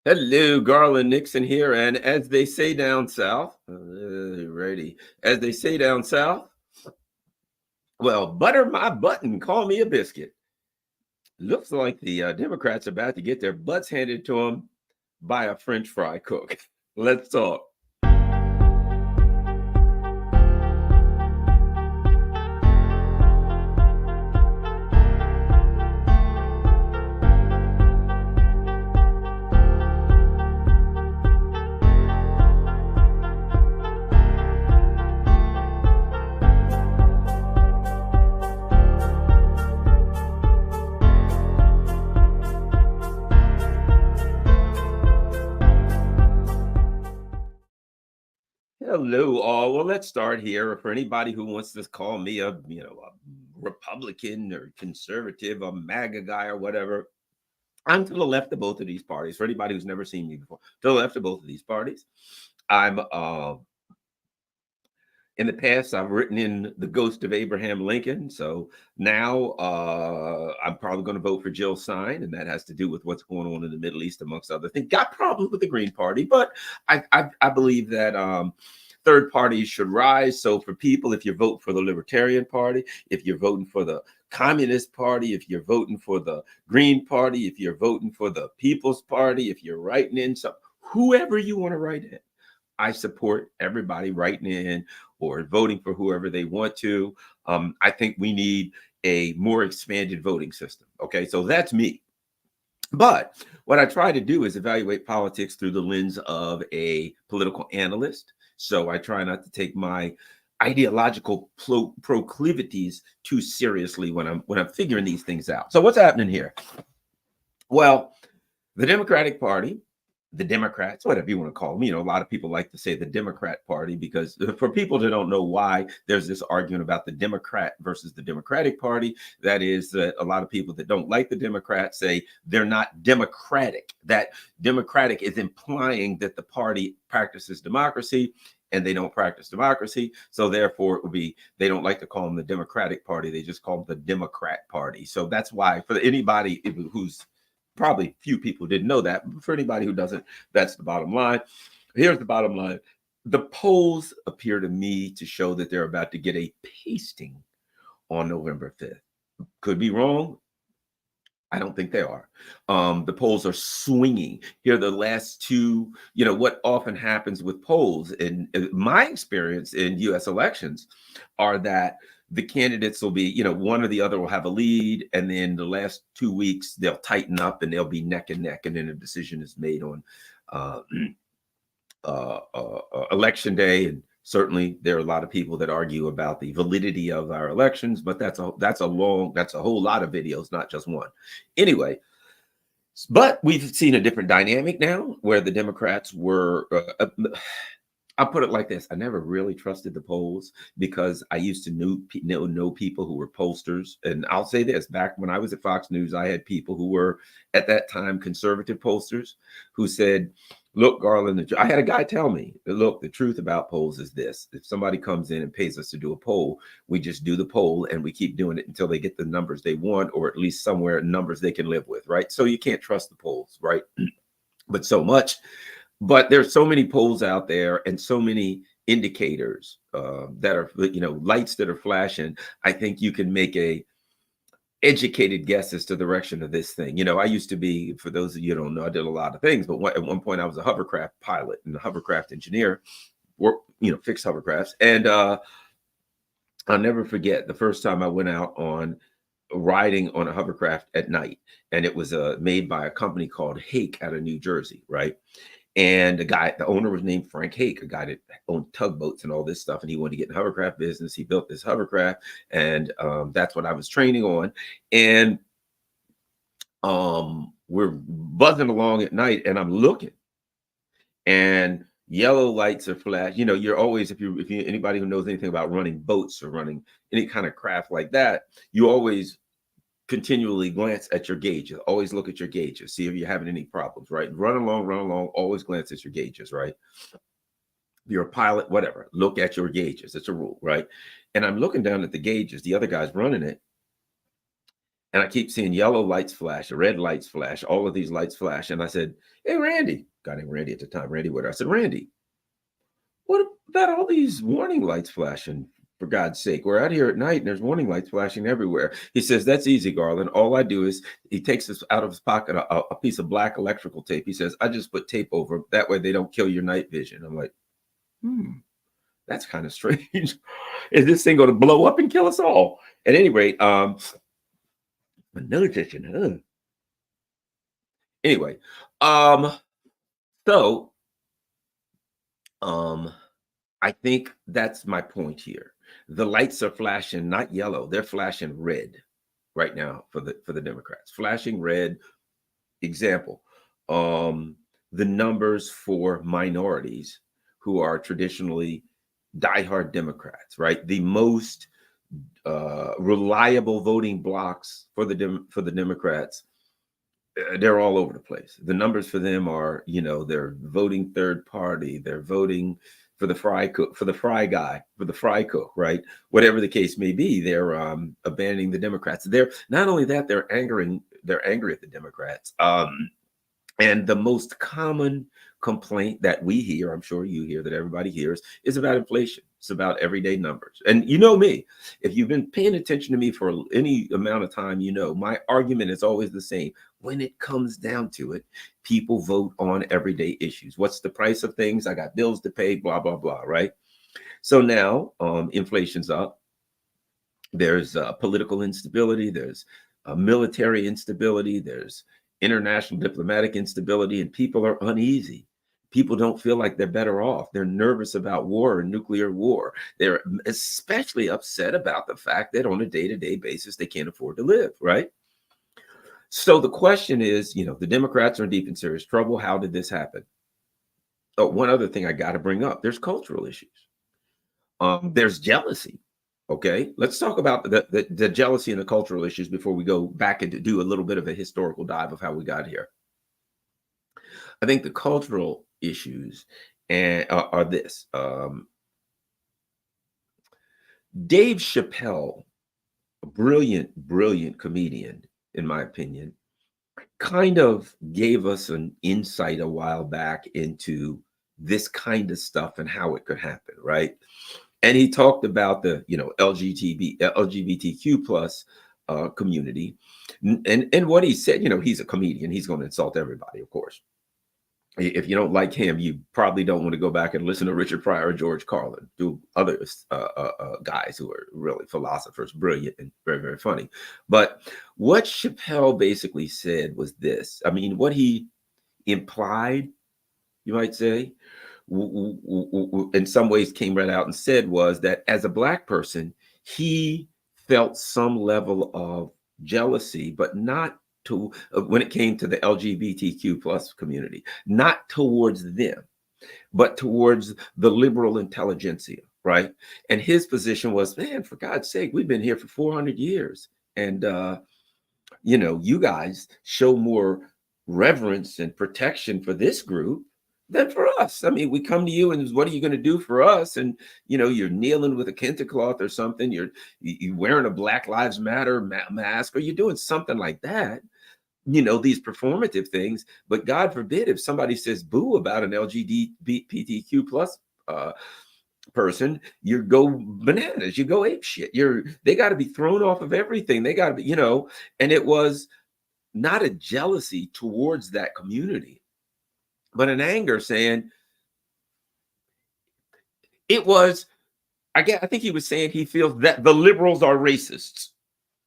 Hello, Garland Nixon here, and as they say down south, righty, as they say down south, well, butter my button, call me a biscuit. Looks like the Democrats are about to get their butts handed to them by a French fry cook. Let's talk. Hello, all. Well, let's start here. For anybody who wants to call me a Republican or conservative, a MAGA guy or whatever, I'm to the left of both of these parties. For anybody who's never seen me before, to the left of both of these parties. I'm in the past, I've written in the ghost of Abraham Lincoln. So now I'm probably going to vote for Jill Stein, and that has to do with what's going on in the Middle East, amongst other things. Got problems with the Green Party, but I believe that third parties should rise. So for people, if you're voting for the Libertarian Party, if you're voting for the Communist Party, if you're voting for the Green Party, if you're voting for the People's Party, if you're writing in some, whoever you want to write in, I support everybody writing in or voting for whoever they want to. I think we need a more expanded voting system. Okay, so that's me. But what I try to do is evaluate politics through the lens of a political analyst. So I try not to take my ideological proclivities too seriously when I'm figuring these things out. So what's happening here? Well, the Democratic Party, the Democrats, whatever you want to call them. A lot of people like to say the Democrat Party because for people that don't know why there's this argument about the Democrat versus the Democratic Party, that is that a lot of people that don't like the Democrats say they're not democratic. That democratic is implying that the party practices democracy and they don't practice democracy. So therefore it would be, they don't like to call them the Democratic Party. They just call them the Democrat Party. So that's why for anybody who's probably few people didn't know that. But for anybody who doesn't, that's the bottom line. Here's the bottom line. The polls appear to me to show that they're about to get a pasting on November 5th. Could be wrong. I don't think they are. The polls are swinging. Here, the last two, what often happens with polls, in my experience in U.S. elections, are that the candidates will be, one or the other will have a lead, and then the last 2 weeks they'll tighten up and they'll be neck and neck, and then a decision is made on election day. And certainly there are a lot of people that argue about the validity of our elections, but that's a whole lot of videos, not just one. Anyway, but we've seen a different dynamic now where the Democrats were I'll put it like this. I never really trusted the polls because I used to know people who were pollsters. And I'll say this, back when I was at Fox News, I had people who were at that time conservative pollsters who said, look, Garland, I had a guy tell me, look, the truth about polls is this. If somebody comes in and pays us to do a poll, we just do the poll and we keep doing it until they get the numbers they want, or at least somewhere numbers they can live with, right? So you can't trust the polls, right? But there's so many polls out there and so many indicators that are, lights that are flashing. I think you can make a educated guess as to the direction of this thing. I used to be, for those of you who don't know, I did a lot of things, but at one point I was a hovercraft pilot and a hovercraft engineer, fixed hovercrafts. And I'll never forget the first time I went out on riding on a hovercraft at night. And it was made by a company called Hake out of New Jersey, right? And the owner was named Frank Hake, a guy that owned tugboats and all this stuff. And he wanted to get in the hovercraft business. He built this hovercraft, and that's what I was training on. And we're buzzing along at night, and I'm looking, and yellow lights are flash. You're always, if you anybody who knows anything about running boats or running any kind of craft like that, you always continually glance at your gauges. Always look at your gauges, see if you're having any problems, right? Run along, always glance at your gauges, right? If you're a pilot, whatever, look at your gauges. It's a rule, right? And I'm looking down at the gauges. The other guy's running it. And I keep seeing yellow lights flash, red lights flash, all of these lights flash. And I said, hey, Randy, guy named Randy at the time, Randy Wood. I said, Randy, what about all these warning lights flashing? For God's sake, we're out here at night and there's warning lights flashing everywhere. He says, that's easy, Garland. All I do is he takes this out of his pocket, a piece of black electrical tape. He says, I just put tape over that way they don't kill your night vision. I'm like, that's kind of strange. Is this thing going to blow up and kill us all? At any rate, another kitchen. Anyway, so I think that's my point here. The lights are flashing not yellow, they're flashing red right now for the Democrats. Flashing red. Example, the numbers for minorities who are traditionally diehard Democrats, right? The most reliable voting blocks for the Democrats, they're all over the place. The numbers for them are, they're voting third party, they're voting for the fry cook, for the fry guy, for the fry cook, right? Whatever the case may be, they're abandoning the Democrats. They're not only that, they're angry at the Democrats. And the most common complaint that we hear, I'm sure you hear, that everybody hears, is about inflation. It's about everyday numbers. And you know me, if you've been paying attention to me for any amount of time, my argument is always the same. When it comes down to it, people vote on everyday issues. What's the price of things? I got bills to pay, blah, blah, blah, right? So now inflation's up. There's political instability. There's military instability. There's international diplomatic instability, and people are uneasy. People don't feel like they're better off. They're nervous about war and nuclear war. They're especially upset about the fact that on a day-to-day basis, they can't afford to live, right? So the question is, the Democrats are in deep and serious trouble. How did this happen? Oh, one other thing I got to bring up, there's cultural issues. There's jealousy. Okay, let's talk about the jealousy and the cultural issues before we go back and do a little bit of a historical dive of how we got here. I think the cultural issues are this. Dave Chappelle, a brilliant comedian, in my opinion, kind of gave us an insight a while back into this kind of stuff and how it could happen, right? And he talked about the, LGBTQ plus community. And what he said, he's a comedian. He's going to insult everybody, of course. If you don't like him, you probably don't want to go back and listen to Richard Pryor or George Carlin, do other guys who are really philosophers, brilliant and very, very funny. But what Chappelle basically said was this. I mean, what he implied, you might say, in some ways came right out and said was that as a Black person, he felt some level of jealousy, but not to when it came to the LGBTQ plus community, not towards them, but towards the liberal intelligentsia, right? And his position was, man, for God's sake, we've been here for 400 years. And, you guys show more reverence and protection for this group than for us. I mean, we come to you and what are you going to do for us? And, you're kneeling with a kente cloth or something. You're wearing a Black Lives Matter mask, or you're doing something like that. These performative things, but God forbid if somebody says boo about an LGBTQ plus person, you go bananas, you go ape shit. They got to be thrown off of everything. They got to be, and it was not a jealousy towards that community, but an anger saying it was, I think he was saying he feels that the liberals are racists.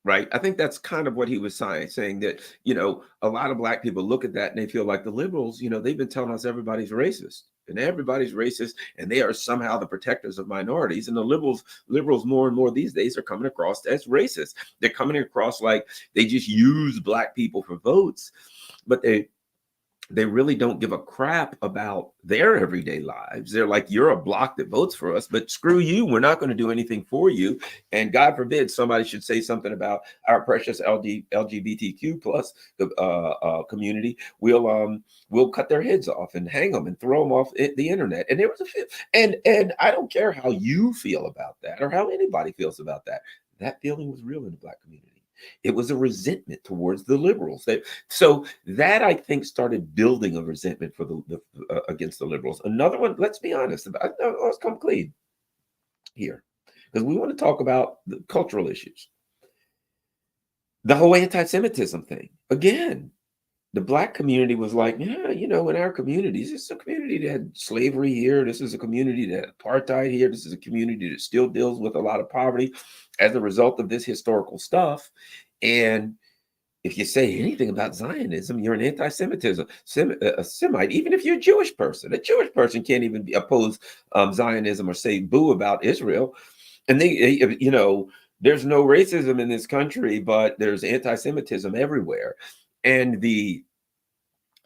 Right. I think that's kind of what he was saying that, a lot of Black people look at that and they feel like the liberals, they've been telling us everybody's racist and everybody's racist and they are somehow the protectors of minorities. And the liberals more and more these days are coming across as racist. They're coming across like they just use Black people for votes, but they really don't give a crap about their everyday lives. They're like, you're a block that votes for us, but screw you. We're not going to do anything for you. And God forbid somebody should say something about our precious LGBTQ plus community. We'll cut their heads off and hang them and throw them off the internet. And there was and I don't care how you feel about that or how anybody feels about that. That feeling was real in the Black community. It was a resentment towards the liberals. So that I think started building a resentment for the against the liberals. Another one, let's be honest, let's come clean here, because we want to talk about the cultural issues. The whole anti-Semitism thing. Again, the Black community was like, yeah, in our communities, this is a community that had slavery here. This is a community that had apartheid here. This is a community that still deals with a lot of poverty as a result of this historical stuff. And if you say anything about Zionism, you're an anti-Semitism, a Semite. Even if you're a Jewish person can't even oppose Zionism or say boo about Israel. And there's no racism in this country, but there's anti-Semitism everywhere. And the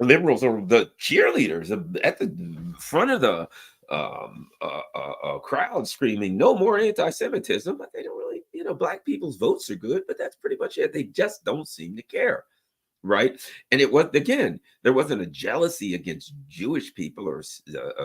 liberals are the cheerleaders at the front of the crowd screaming, no more anti-Semitism, but they don't really, Black people's votes are good, but that's pretty much it. They just don't seem to care. Right. And it was, again, there wasn't a jealousy against Jewish people or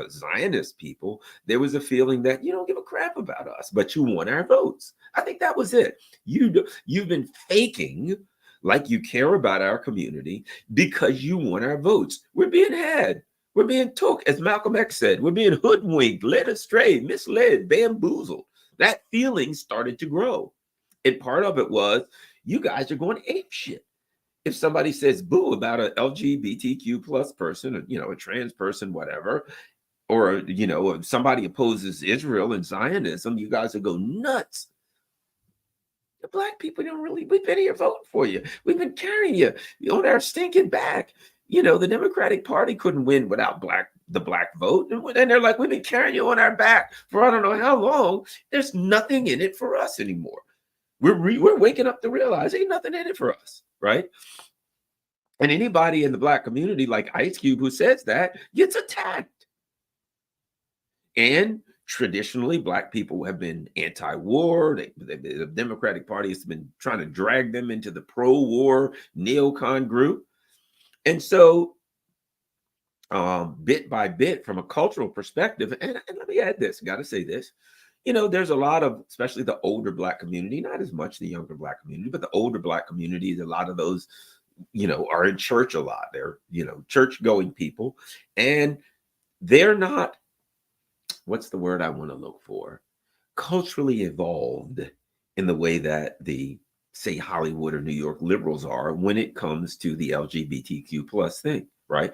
Zionist people. There was a feeling that you don't give a crap about us, but you want our votes. I think that was it. You've been faking like you care about our community because you want our votes. We're being had. We're being took, as Malcolm X said. We're being hoodwinked, led astray, misled, bamboozled. That feeling started to grow. And part of it was, you guys are going ape shit. If somebody says boo about an LGBTQ plus person, a trans person, whatever, or, if somebody opposes Israel and Zionism, you guys will go nuts. The Black people we've been here voting for you. We've been carrying you on our stinking back. The Democratic Party couldn't win without the Black vote. And they're like, we've been carrying you on our back for I don't know how long. There's nothing in it for us anymore. We're waking up to realize ain't nothing in it for us, right? And anybody in the Black community, like Ice Cube, who says that, gets attacked. And traditionally, Black people have been anti-war. The Democratic Party has been trying to drag them into the pro-war neocon group. And so, bit by bit, from a cultural perspective, and let me add this, got to say this, there's a lot of, especially the older Black community, not as much the younger Black community, but the older Black community, a lot of those, are in church a lot. They're, church going people, and they're not, what's the word I want to look for? Culturally evolved in the way that the, say, Hollywood or New York liberals are when it comes to the LGBTQ plus thing, right?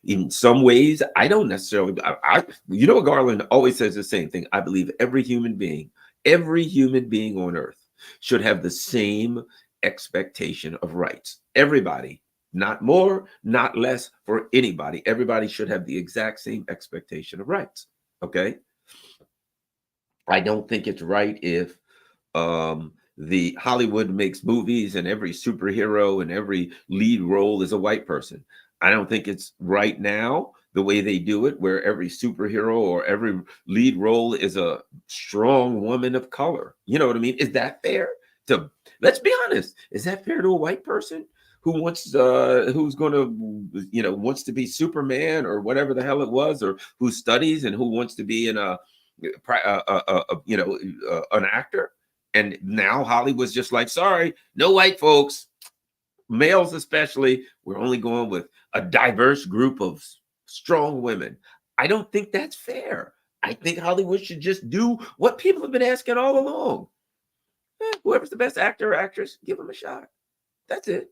In some ways, I don't necessarily, Garland always says the same thing. I believe every human being on earth should have the same expectation of rights. Everybody, not more, not less for anybody. Everybody should have the exact same expectation of rights. Okay. I don't think it's right if the Hollywood makes movies and every superhero and every lead role is a white person. I don't think it's right now the way they do it, where every superhero or every lead role is a strong woman of color. You know what I mean? Is that fair? Let's be honest. Is that fair to a white person who wants who's going to wants to be Superman or whatever the hell it was, or who studies and who wants to be in an actor? And now Hollywood's just like, sorry, no white folks, males especially. We're only going with a diverse group of strong women. I don't think that's fair. I think Hollywood should just do what people have been asking all along. Whoever's the best actor or actress, give them a shot. That's it.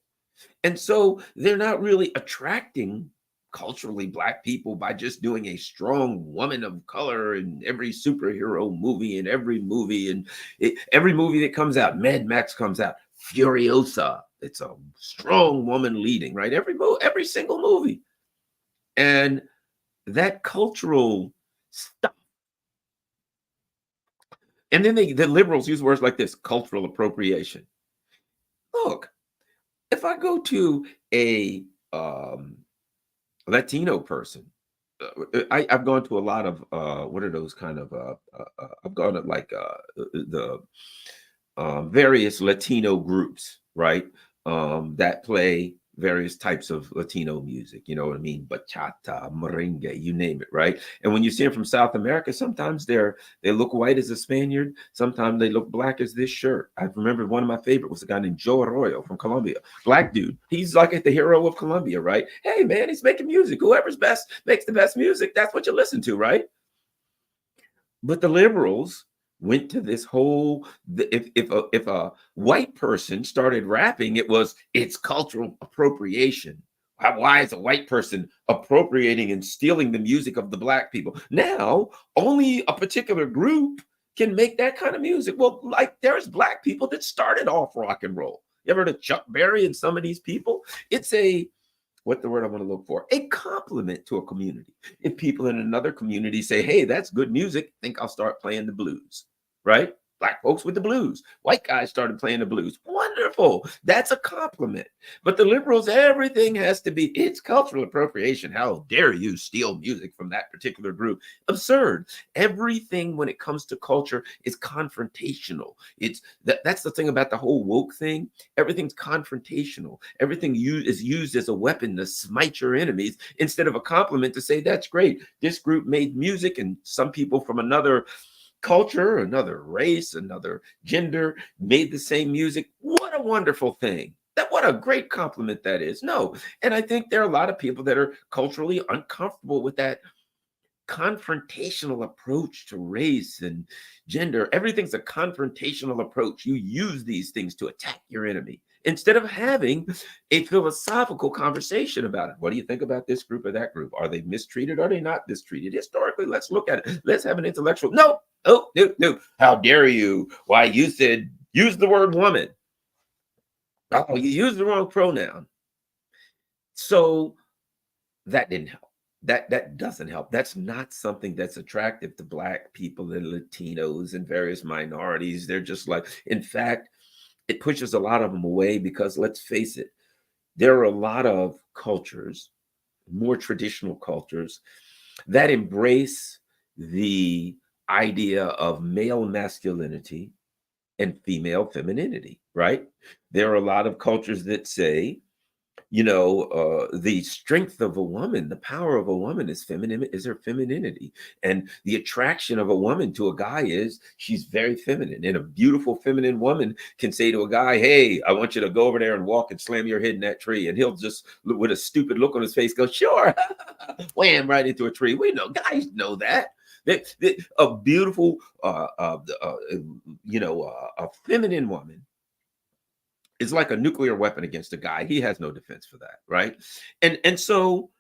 And so they're not really attracting culturally Black people by just doing a strong woman of color in every superhero movie and every movie. And every movie that comes out, Mad Max comes out, Furiosa, it's a strong woman leading, right? Every single movie. And that cultural stuff. And then the liberals use words like this, cultural appropriation. Look, if I go to a Latino person, I've gone to a lot of what are those kind of I've gone to like the various Latino groups, right? That play various types of Latino music, you know what I mean? Bachata, merengue, you name it, right? And when you see them from South America, sometimes they look white as a Spaniard, sometimes they look black as this shirt. I remember one of my favorite was a guy named Joe Arroyo from Colombia, black dude. He's like the hero of Colombia, right? Hey man, he's making music. Whoever's best makes the best music. That's what you listen to, right? But the liberals went to this whole, if a white person started rapping, it's cultural appropriation. Why is a white person appropriating and stealing the music of the black people? Now only a particular group can make that kind of music. Well, like there's black people that started off rock and roll. You ever heard of Chuck Berry and some of these people? It's what the word I want to look for, a compliment to a community. If people in another community say, hey, that's good music, I think I'll start playing the blues, right? Black folks with the blues. White guys started playing the blues. Wonderful. That's a compliment. But the liberals, everything has to be, it's cultural appropriation. How dare you steal music from that particular group? Absurd. Everything when it comes to culture is confrontational. That's the thing about the whole woke thing. Everything's confrontational. Everything is used as a weapon to smite your enemies instead of a compliment to say, that's great. This group made music and some people from another culture, another race, another gender made the same music. What a wonderful thing. What a great compliment that is. No. And I think there are a lot of people that are culturally uncomfortable with that confrontational approach to race and gender. Everything's a confrontational approach. You use these things to attack your enemy instead of having a philosophical conversation about it. What do you think about this group or that group? Are they mistreated? Are they not mistreated? Historically, let's look at it. Let's have an intellectual. No. Oh, no. How dare you? Why, you said use the word woman. Oh, you used the wrong pronoun. So that didn't help. That doesn't help. That's not something that's attractive to black people and Latinos and various minorities. They're just like, in fact, it pushes a lot of them away because let's face it, there are a lot of cultures, more traditional cultures, that embrace the idea of male masculinity and female femininity, right? There are a lot of cultures that say, the strength of a woman, the power of a woman is her femininity. And the attraction of a woman to a guy is she's very feminine. And a beautiful feminine woman can say to a guy, hey, I want you to go over there and walk and slam your head in that tree. And he'll just, with a stupid look on his face, go, sure, wham, right into a tree. We know, guys know that. A beautiful, a feminine woman is like a nuclear weapon against a guy. He has no defense for that, right? And so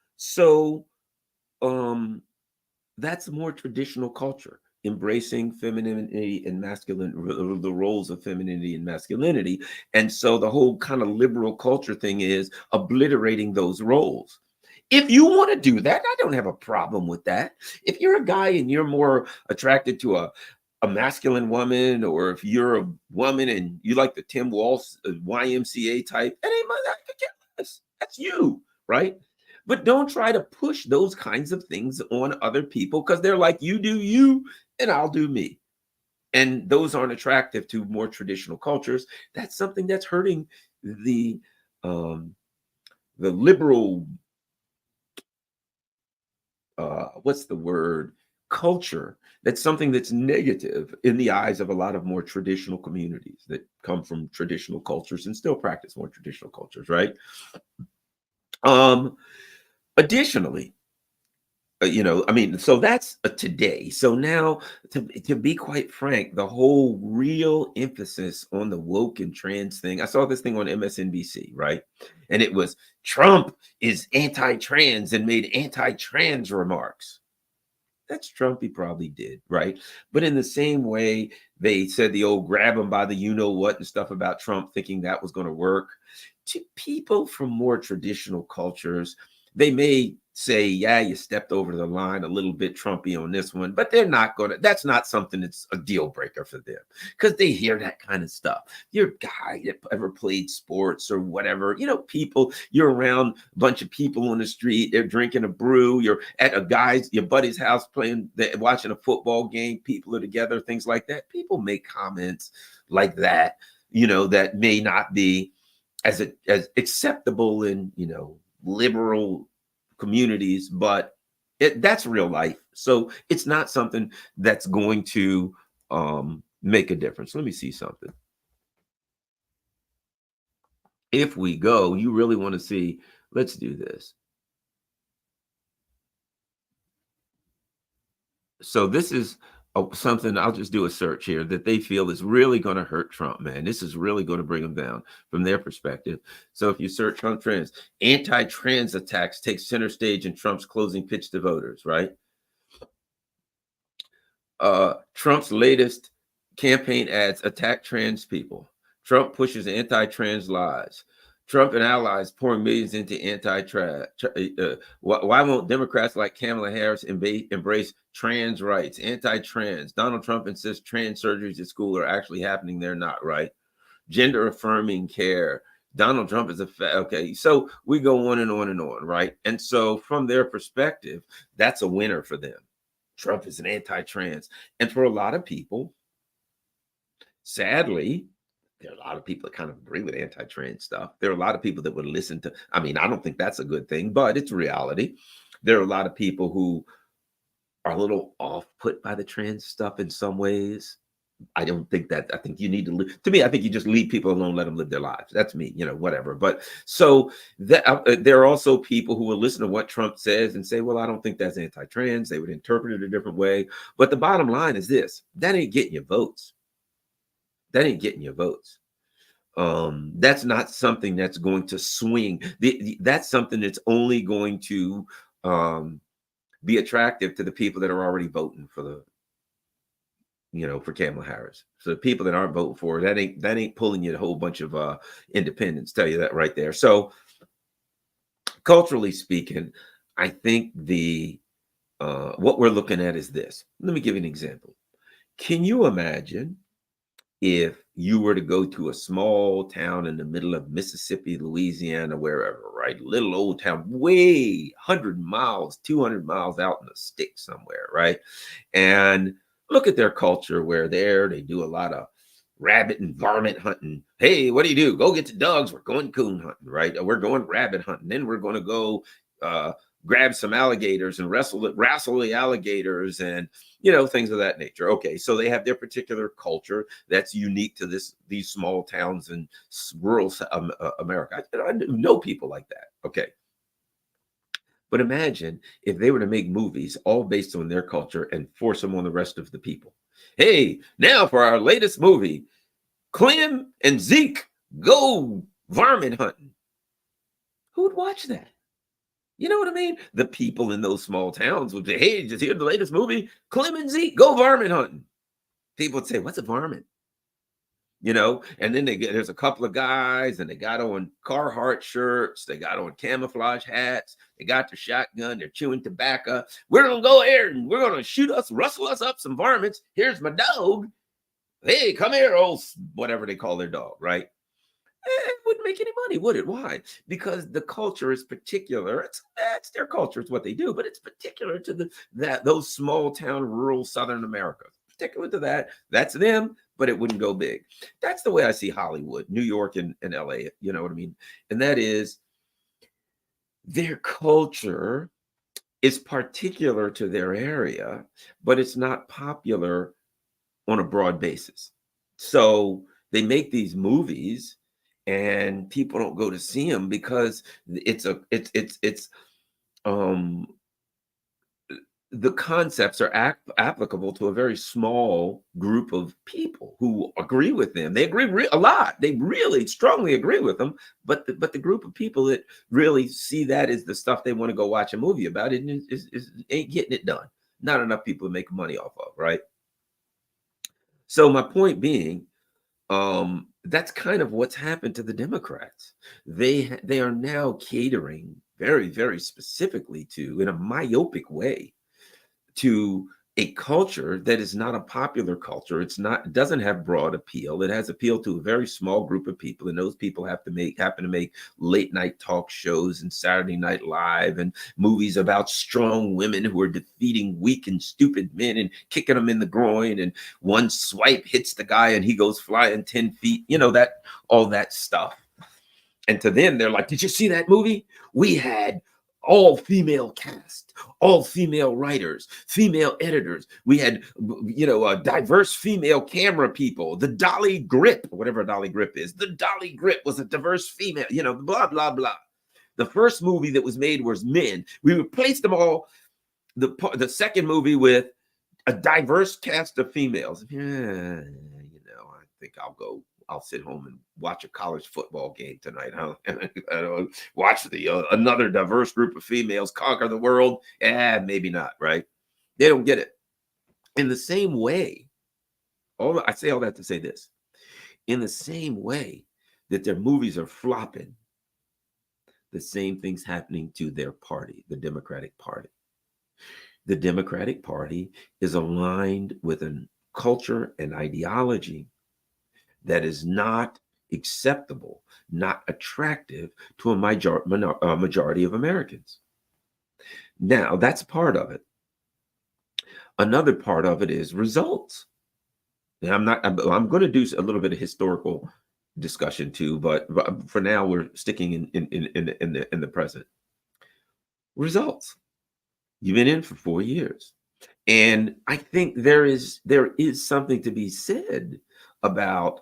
that's a more traditional culture, embracing femininity and masculine, the roles of femininity and masculinity. And so the whole kind of liberal culture thing is obliterating those roles. If you want to do that, I don't have a problem with that. If you're a guy and you're more attracted to a masculine woman, or if you're a woman and you like the Tim Walsh YMCA type, that ain't my, that's you, right? But don't try to push those kinds of things on other people because they're like, you do you and I'll do me. And those aren't attractive to more traditional cultures. That's something that's hurting the liberal, what's the word? Culture. That's something that's negative in the eyes of a lot of more traditional communities that come from traditional cultures and still practice more traditional cultures, right? Additionally, so that's today. So now, to be quite frank, the whole real emphasis on the woke and trans thing, I saw this thing on MSNBC, right? And it was Trump is anti-trans and made anti-trans remarks. That's Trump, he probably did, right? But in the same way, they said the old grab him by the you-know-what and stuff about Trump, thinking that was going to work. To people from more traditional cultures, they may say, yeah, you stepped over the line a little bit Trumpy on this one, but they're not going to, that's not something that's a deal breaker for them because they hear that kind of stuff. You're a guy that ever played sports or whatever, people, you're around a bunch of people on the street, they're drinking a brew, you're at your buddy's house watching a football game, people are together, things like that. People make comments like that, that may not be as acceptable in, liberal communities, but that's real life. So it's not something that's going to make a difference. Let me see something. If we go, you really want to see, let's do this. So this is something, I'll just do a search here, that they feel is really going to hurt Trump, man. This is really going to bring him down from their perspective. So if you search Trump trans, anti-trans attacks take center stage in Trump's closing pitch to voters, right? Trump's latest campaign ads attack trans people. Trump pushes anti-trans lies. Trump and allies pouring millions into anti-trans. Why won't Democrats like Kamala Harris embrace trans rights? Anti-trans. Donald Trump insists trans surgeries at school are actually happening. They're not, right? Gender affirming care. Donald Trump is okay. So we go on and on and on, right? And so from their perspective, that's a winner for them. Trump is an anti-trans. And for a lot of people, sadly, there are a lot of people that kind of agree with anti-trans stuff. There are a lot of people that would listen to, I don't think that's a good thing, but it's reality. There are a lot of people who are a little off-put by the trans stuff in some ways. I don't think that, I think you need to me, I think you just leave people alone, let them live their lives. That's me, whatever. But so that there are also people who will listen to what Trump says and say, well, I don't think that's anti-trans. They would interpret it a different way. But the bottom line is this: that ain't getting your votes. That ain't getting your votes. That's not something that's going to swing. That's something that's only going to be attractive to the people that are already voting for for Kamala Harris. So the people that aren't voting for her, that ain't pulling you a whole bunch of independents. Tell you that right there. So culturally speaking, I think what we're looking at is this. Let me give you an example. Can you imagine if you were to go to a small town in the middle of Mississippi, Louisiana, wherever, right? Little old town, way 100 miles, 200 miles out in the sticks somewhere, right? And look at their culture where they do a lot of rabbit and varmint hunting. Hey, what do you do? Go get the dogs. We're going coon hunting, right? We're going rabbit hunting. Then we're going to go grab some alligators and wrestle the alligators and things of that nature. Okay, so they have their particular culture that's unique to these small towns in rural America. I know people like that. Okay, but imagine if they were to make movies all based on their culture and force them on the rest of the people. Hey, now for our latest movie, Clem and Zeke go varmint hunting. Who would watch that? You know what I mean? The people in those small towns would say, hey, just hear the latest movie, Clem and Zeke, go varmint hunting. People would say, what's a varmint? And then there's a couple of guys and they got on Carhartt shirts. They got on camouflage hats. They got their shotgun. They're chewing tobacco. We're going to go here and we're going to rustle us up some varmints. Here's my dog. Hey, come here, old whatever they call their dog, right? It wouldn't make any money, would it? Why? Because the culture is particular. It's their culture. It's what they do, but it's particular to those small town, rural Southern America. Particular to that. That's them, but it wouldn't go big. That's the way I see Hollywood, New York, and LA. You know what I mean? And that is their culture is particular to their area, but it's not popular on a broad basis. So they make these movies and people don't go to see them because the concepts are applicable to a very small group of people who agree with them. They agree a lot. They really strongly agree with them. But the group of people that really see that as the stuff they want to go watch a movie about it ain't getting it done. Not enough people to make money off of, right? So my point being, that's kind of what's happened to the Democrats. They are now catering very, very specifically in a myopic way, to a culture that is not a popular culture. It doesn't have broad appeal. It has appeal to a very small group of people, and those people happen to make late night talk shows and Saturday Night Live and movies about strong women who are defeating weak and stupid men and kicking them in the groin, and one swipe hits the guy and he goes flying 10 feet. All that stuff. And to them, they're like, did you see that movie? We had all female cast, all female writers, female editors. We had, diverse female camera people. The Dolly Grip, whatever a Dolly Grip is, the Dolly Grip was a diverse female, blah, blah, blah. The first movie that was made was men. We replaced them all. The second movie with a diverse cast of females. I think I'll sit home and watch a college football game tonight. I'll watch another diverse group of females conquer the world. Maybe not, right? They don't get it. In the same way, I say all that to say this. In the same way that their movies are flopping, the same thing's happening to their party, the Democratic Party. The Democratic Party is aligned with a culture and ideology that is not acceptable, not attractive to a majority of Americans. Now, that's part of it. Another part of it is results. And I'm going to do a little bit of historical discussion too, but for now we're sticking in the present. Results. You've been in for 4 years. And I think there is something to be said about,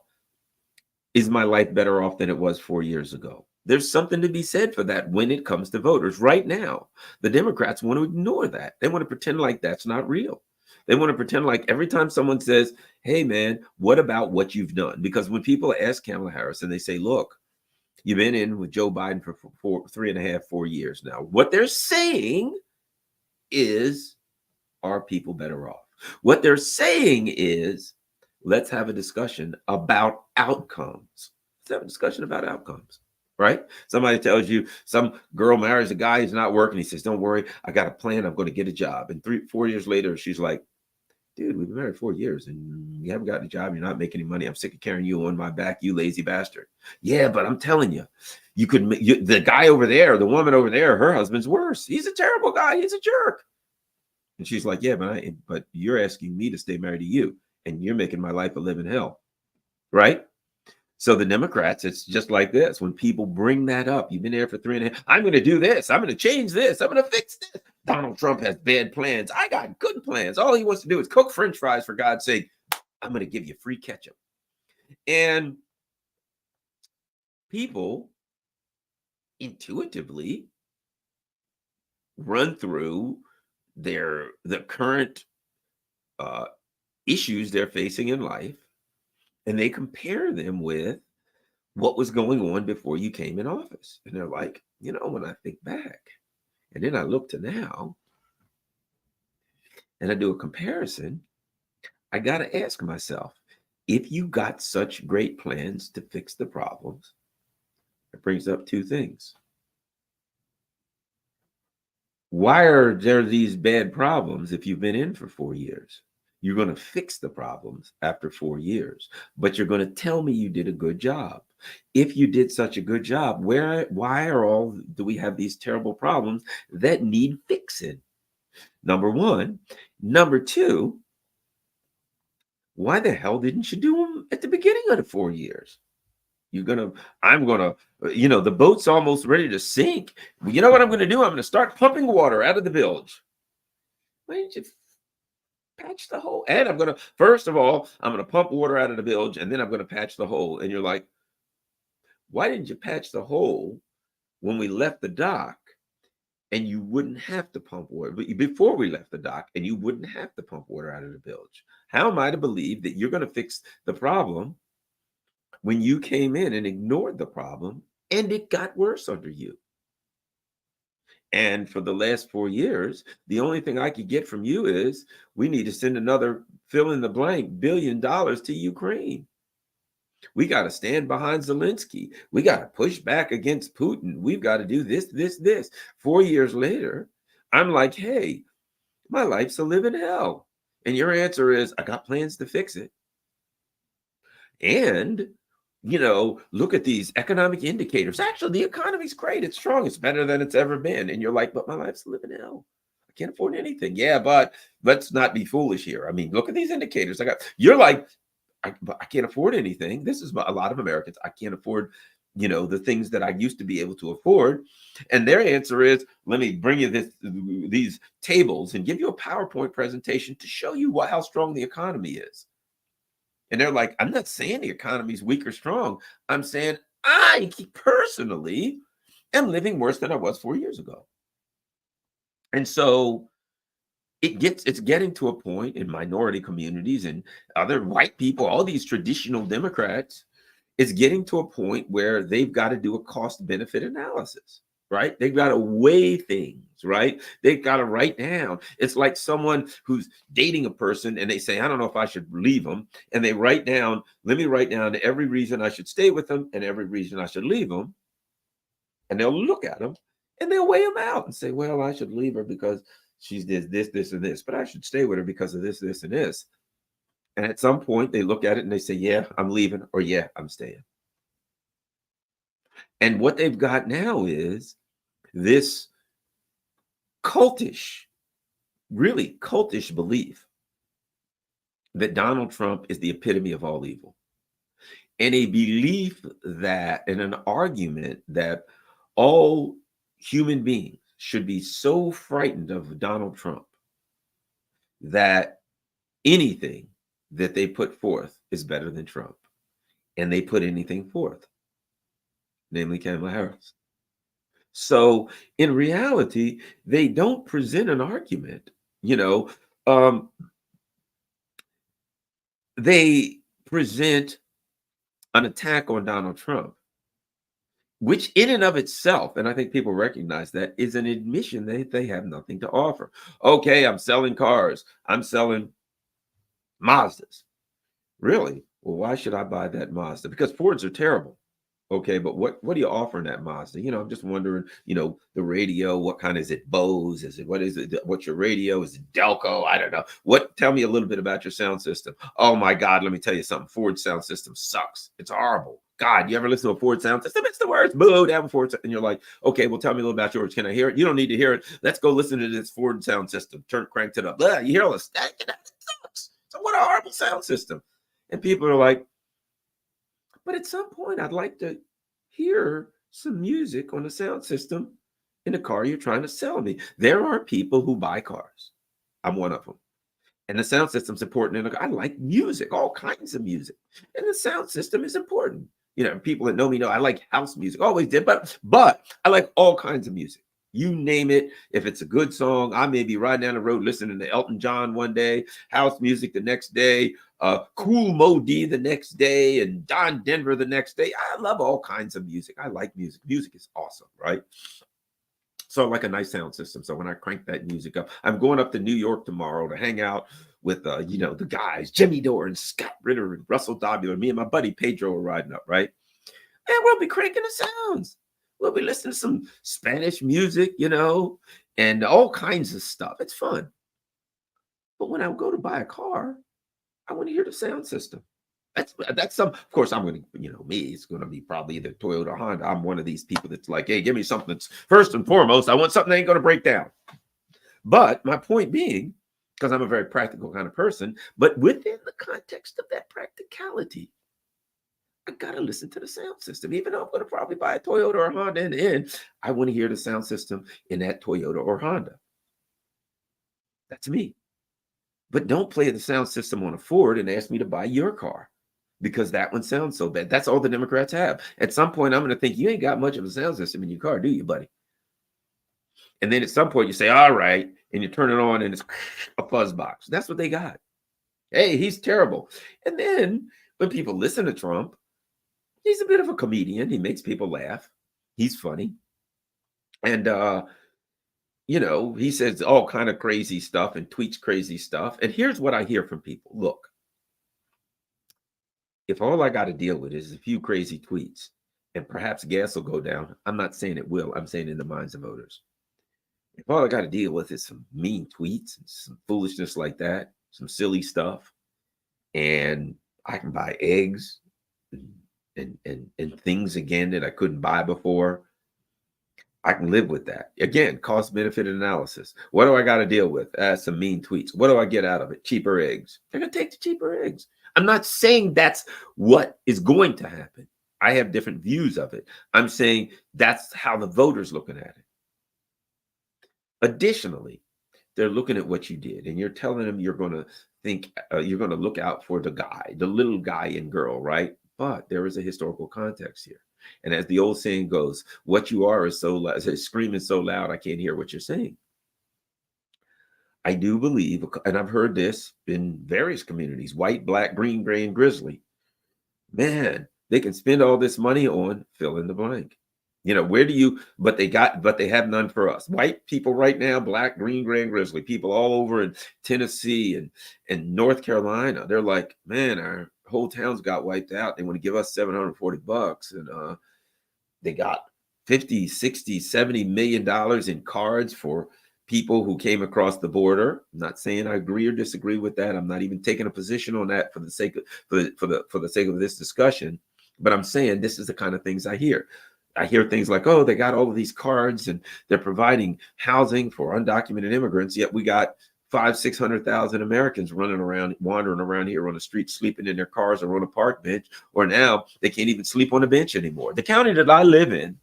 is my life better off than it was 4 years ago? There's something to be said for that when it comes to voters. Right now, the Democrats want to ignore that. They want to pretend like that's not real. They want to pretend like every time someone says, hey, man, what about what you've done? Because when people ask Kamala Harris and they say, look, you've been in with Joe Biden for 3.5, 4 years now. What they're saying is, are people better off? What they're saying is, let's have a discussion about outcomes. Let's have a discussion about outcomes, right? Somebody tells you some girl marries a guy who's not working. He says, don't worry, I got a plan. I'm going to get a job. And 4 years later, she's like, dude, we've been married 4 years and you haven't gotten a job. You're not making any money. I'm sick of carrying you on my back, you lazy bastard. Yeah, but I'm telling you, the guy over there, the woman over there, her husband's worse. He's a terrible guy. He's a jerk. And she's like, yeah, but you're asking me to stay married to you and you're making my life a living hell, right? So the Democrats, it's just like this. When people bring that up, you've been there for 3.5, I'm going to do this. I'm going to change this. I'm going to fix this. Donald Trump has bad plans. I got good plans. All he wants to do is cook French fries, for God's sake. I'm going to give you free ketchup. And people intuitively run through the current issues they're facing in life, and they compare them with what was going on before you came in office. And they're like, when I think back, and then I look to now, and I do a comparison, I got to ask myself, if you got such great plans to fix the problems, it brings up two things. Why are there these bad problems if you've been in for 4 years? You're going to fix the problems after 4 years, but you're going to tell me you did a good job. If you did such a good job, why do we have these terrible problems that need fixing? Number one. Number two, why the hell didn't you do them at the beginning of the 4 years? I'm gonna, the boat's almost ready to sink. You know what I'm going to do? I'm going to start pumping water out of the bilge. Why didn't you patch the hole? And first of all, I'm going to pump water out of the bilge, and then I'm going to patch the hole. And you're like, why didn't you patch the hole when we left the dock and you wouldn't have to pump water before we left the dock and you wouldn't have to pump water out of the bilge? How am I to believe that you're going to fix the problem when you came in and ignored the problem and it got worse under you? And for the last 4 years, the only thing I could get from you is, we need to send another fill in the blank $1 billion to Ukraine. We got to stand behind Zelensky. We got to push back against Putin. We've got to do this, this, this. 4 years later, I'm like, hey, my life's a living hell. And your answer is, I got plans to fix it. And, look at these economic indicators. Actually, the economy's great. It's strong. It's better than it's ever been. And you're like, but my life's a living hell. I can't afford anything. Yeah, but let's not be foolish here. I mean, look at these indicators. You're like, I can't afford anything. This is a lot of Americans. I can't afford the things that I used to be able to afford. And their answer is, let me bring you these tables and give you a PowerPoint presentation to show you how strong the economy is. And they're like, I'm not saying the economy is weak or strong. I'm saying I personally am living worse than I was 4 years ago. And so it's getting to a point in minority communities and other white people, all these traditional Democrats, it's getting to a point where they've got to do a cost benefit analysis, right? They've got to weigh things, right? They've got to write down. It's like someone who's dating a person and they say, I don't know if I should leave them. And they write down, let me write down every reason I should stay with them and every reason I should leave them. And they'll look at them and they'll weigh them out and say, well, I should leave her because she's this, and this, but I should stay with her because of this, and this. And at some point they look at it and they say, yeah, I'm leaving, or yeah, I'm staying. And what they've got now is this really cultish belief that Donald Trump is the epitome of all evil. And a belief that, and an argument that all human beings should be so frightened of Donald Trump that anything that they put forth is better than Trump. And they put anything forth, namely Kamala Harris. So in reality, they don't present an argument, they present an attack on Donald Trump, which in and of itself, and I think people recognize that, is an admission that they have nothing to offer. Okay, I'm selling cars. I'm selling Mazdas. Really? Well, why should I buy that Mazda? Because Fords are terrible. Okay, but what are you offering that Mazda? I'm just wondering, the radio, what kind is it? Bose? Is it, what is it? What's your radio? Is it Delco? I don't know. Tell me a little bit about your sound system. Oh my God, let me tell you something. Ford sound system sucks. It's horrible. God, you ever listen to a Ford sound system? It's the worst. Boo, to have a Ford. And you're like, okay, well, tell me a little about yours. Can I hear it? You don't need to hear it. Let's go listen to this Ford sound system. Cranked it up. Blah, you hear all the static. It sucks. So what a horrible sound system. And people are like, but at some point, I'd like to hear some music on the sound system in the car you're trying to sell me. There are people who buy cars. I'm one of them. And the sound system's important. I like music, all kinds of music. And the sound system is important. People that know me know I like house music, always did, but I like all kinds of music. You name it. If it's a good song, I may be riding down the road listening to Elton John one day, house music the next day, Cool Mo D the next day, and Don Denver the next day. I love all kinds of music. I like music. Music is awesome, right? So I like a nice sound system. So when I crank that music up, I'm going up to New York tomorrow to hang out with, the guys, Jimmy Dore and Scott Ritter and Russell Dobular. Me and my buddy Pedro are riding up, right? And we'll be cranking the sounds. We'll be listening to some Spanish music, and all kinds of stuff. It's fun. But when I go to buy a car, I want to hear the sound system. That's some, of course, I'm going to, me, it's going to be probably either Toyota or Honda. I'm one of these people that's like, hey, give me something that's first and foremost, I want something that ain't going to break down. But my point being, because I'm a very practical kind of person, but within the context of that practicality, I got to listen to the sound system. Even though I'm going to probably buy a Toyota or Honda in the end, I want to hear the sound system in that Toyota or Honda. That's me. But don't play the sound system on a Ford and ask me to buy your car because that one sounds so bad. That's all the Democrats have. At some point, I'm going to think you ain't got much of a sound system in your car, do you, buddy? And then at some point you say, all right, and you turn it on and it's a fuzz box. That's what they got. Hey, he's terrible. And then when people listen to Trump, he's a bit of a comedian. He makes people laugh. He's funny. And, he says all kind of crazy stuff and tweets crazy stuff. And here's what I hear from people. Look, if all I got to deal with is a few crazy tweets and perhaps gas will go down, I'm not saying it will. I'm saying in the minds of voters. If all I got to deal with is some mean tweets and some foolishness like that, some silly stuff, and I can buy eggs and things again that I couldn't buy before, I can live with that. Again, cost benefit analysis. What do I got to deal with? Some mean tweets. What do I get out of it? Cheaper eggs. They're going to take the cheaper eggs. I'm not saying that's what is going to happen. I have different views of it. I'm saying that's how the voters looking at it. Additionally, they're looking at what you did, and you're telling them you're going to think, you're going to look out for the guy, the little guy and girl, right? But there is a historical context here. And as the old saying goes, what you are is so loud, screaming so loud, I can't hear what you're saying. I do believe, and I've heard this in various communities, white, black, green, gray, and grizzly. Man, they can spend all this money on fill in the blank. You know, where do you, but they have none for us. White people right now, black, green, gray, and grizzly, people all over in Tennessee and North Carolina. They're like, man, our whole town's got wiped out. They want to give us $740. And they got 50, 60, 70 million dollars in cards for people who came across the border. I'm not saying I agree or disagree with that. I'm not even taking a position on that for the sake of for the sake of this discussion. But I'm saying this is the kind of things I hear. I hear things like, oh, they got all of these cards and they're providing housing for undocumented immigrants. Yet we got 600,000 Americans running around, wandering around here on the street, sleeping in their cars or on a park bench, or now they can't even sleep on a bench anymore. The county that I live in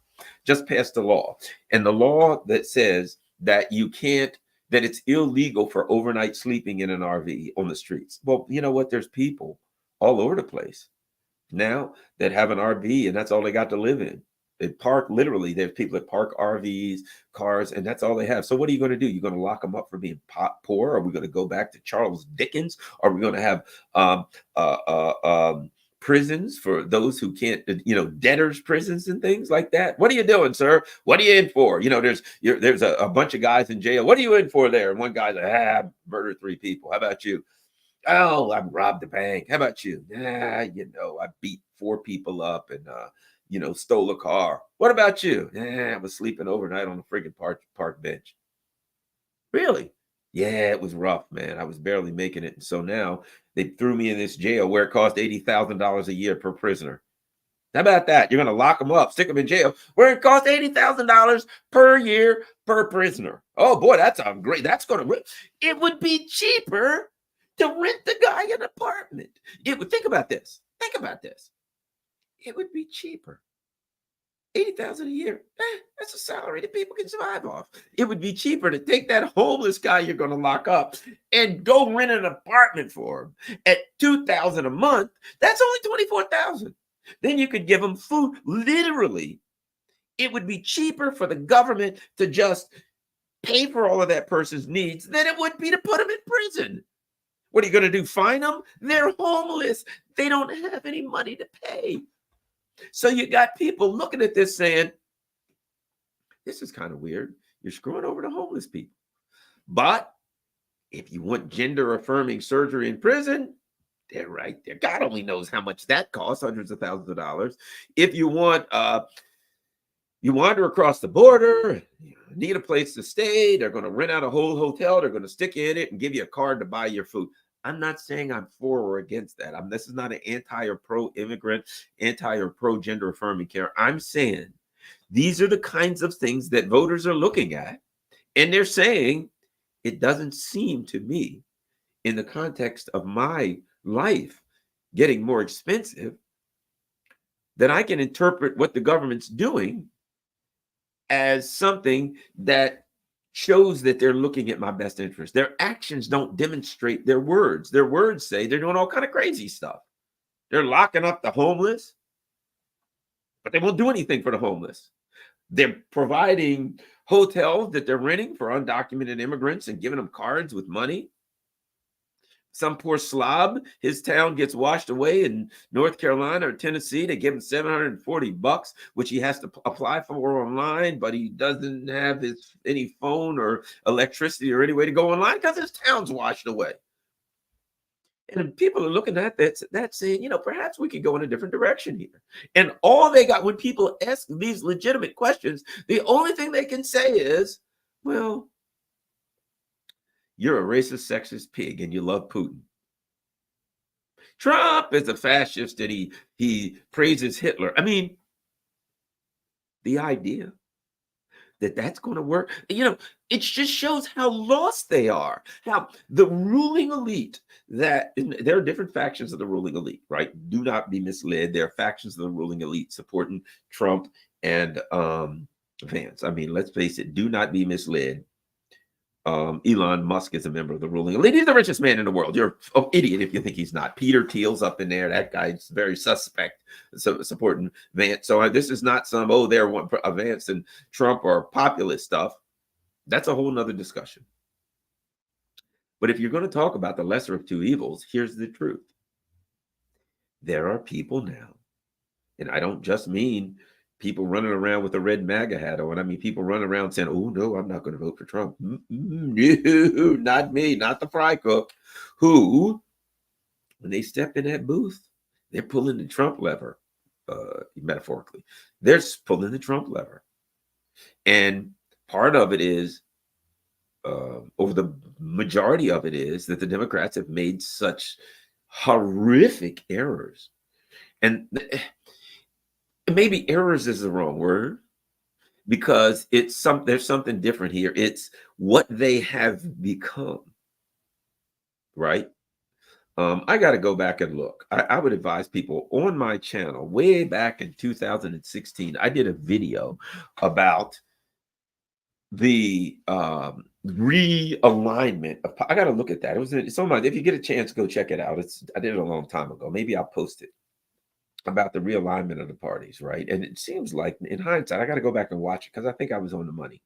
just passed a law, and the law that says that you can't, that it's illegal for overnight sleeping in an RV on the streets. Well, you know what? There's people all over the place now that have an RV and that's all they got to live in. They park, literally, there's people that park RVs, cars, and that's all they have. So what are you going to do? You're going to lock them up for being poor? Are we going to go back to Charles Dickens? Are we going to have prisons for those who can't, debtors prisons and things like that? What are you doing, sir? What are you in for? There's a bunch of guys in jail. What are you in for there? And one guy's like, I murdered 3 people. How about you? Oh, I robbed the bank. How about you? I beat 4 people up and stole a car. What about you? I was sleeping overnight on a friggin' park bench. Really? Yeah, it was rough, man. I was barely making it. And so now they threw me in this jail where it cost $80,000 a year per prisoner. How about that? You're going to lock them up, stick them in jail where it costs $80,000 per year per prisoner. Oh boy, that sounds great. It would be cheaper to rent the guy an apartment. Think about this. It would be cheaper. $80,000 a year. That's a salary that people can survive off. It would be cheaper to take that homeless guy you're going to lock up and go rent an apartment for him at $2,000 a month. That's only $24,000. Then you could give him food. Literally, it would be cheaper for the government to just pay for all of that person's needs than it would be to put him in prison. What are you going to do? Fine them? They're homeless. They don't have any money to pay. So you got people looking at this saying, this is kind of weird. You're screwing over the homeless people. But if you want gender affirming surgery in prison, they're right there. God only knows how much that costs, hundreds of thousands of dollars. If you want, you wander across the border, you need a place to stay, they're going to rent out a whole hotel, they're going to stick you in it and give you a card to buy your food. I'm not saying I'm for or against that. This is not an anti or pro-immigrant, anti or pro-gender affirming care. I'm saying these are the kinds of things that voters are looking at, and they're saying it doesn't seem to me, in the context of my life getting more expensive, that I can interpret what the government's doing as something that shows that they're looking at my best interest. Their actions don't demonstrate their words. Their words say they're doing all kind of crazy stuff. They're locking up the homeless, but they won't do anything for the homeless. They're providing hotels that they're renting for undocumented immigrants and giving them cards with money. Some poor slob, his town gets washed away in North Carolina or Tennessee. They give him $740, which he has to apply for online, but he doesn't have any phone or electricity or any way to go online because his town's washed away. And people are looking at that saying, perhaps we could go in a different direction here. And all they got, when people ask these legitimate questions, the only thing they can say is, well, you're a racist, sexist pig and you love Putin. Trump is a fascist and he praises Hitler. I mean, the idea that's going to work. It just shows how lost they are. How the ruling elite, there are different factions of the ruling elite, right? Do not be misled. There are factions of the ruling elite supporting Trump and Vance. I mean, let's face it, do not be misled. Elon Musk is a member of the ruling elite. He's the richest man in the world. You're an idiot if you think he's not. Peter Thiel's up in there. That guy's very suspect, supporting Vance. So this is not some, they're one Vance and Trump or populist stuff. That's a whole nother discussion. But if you're going to talk about the lesser of two evils, here's the truth. There are people now, and I don't just mean people running around with a red MAGA hat on. I mean, people running around saying, oh, no, I'm not going to vote for Trump. No, not me, not the fry cook, who, when they step in that booth, they're pulling the Trump lever, metaphorically. They're pulling the Trump lever. And part of it is, over the majority of it is that the Democrats have made such horrific errors. And maybe errors is the wrong word, because there's something different here. It's what they have become, right? I got to go back and look. I would advise people on my channel way back in 2016. I did a video about the realignment of. I got to look at that. It's on my. If you get a chance, go check it out. I did it a long time ago. Maybe I'll post it. About the realignment of the parties, right? And it seems like, in hindsight, I got to go back and watch it because I think I was on the money.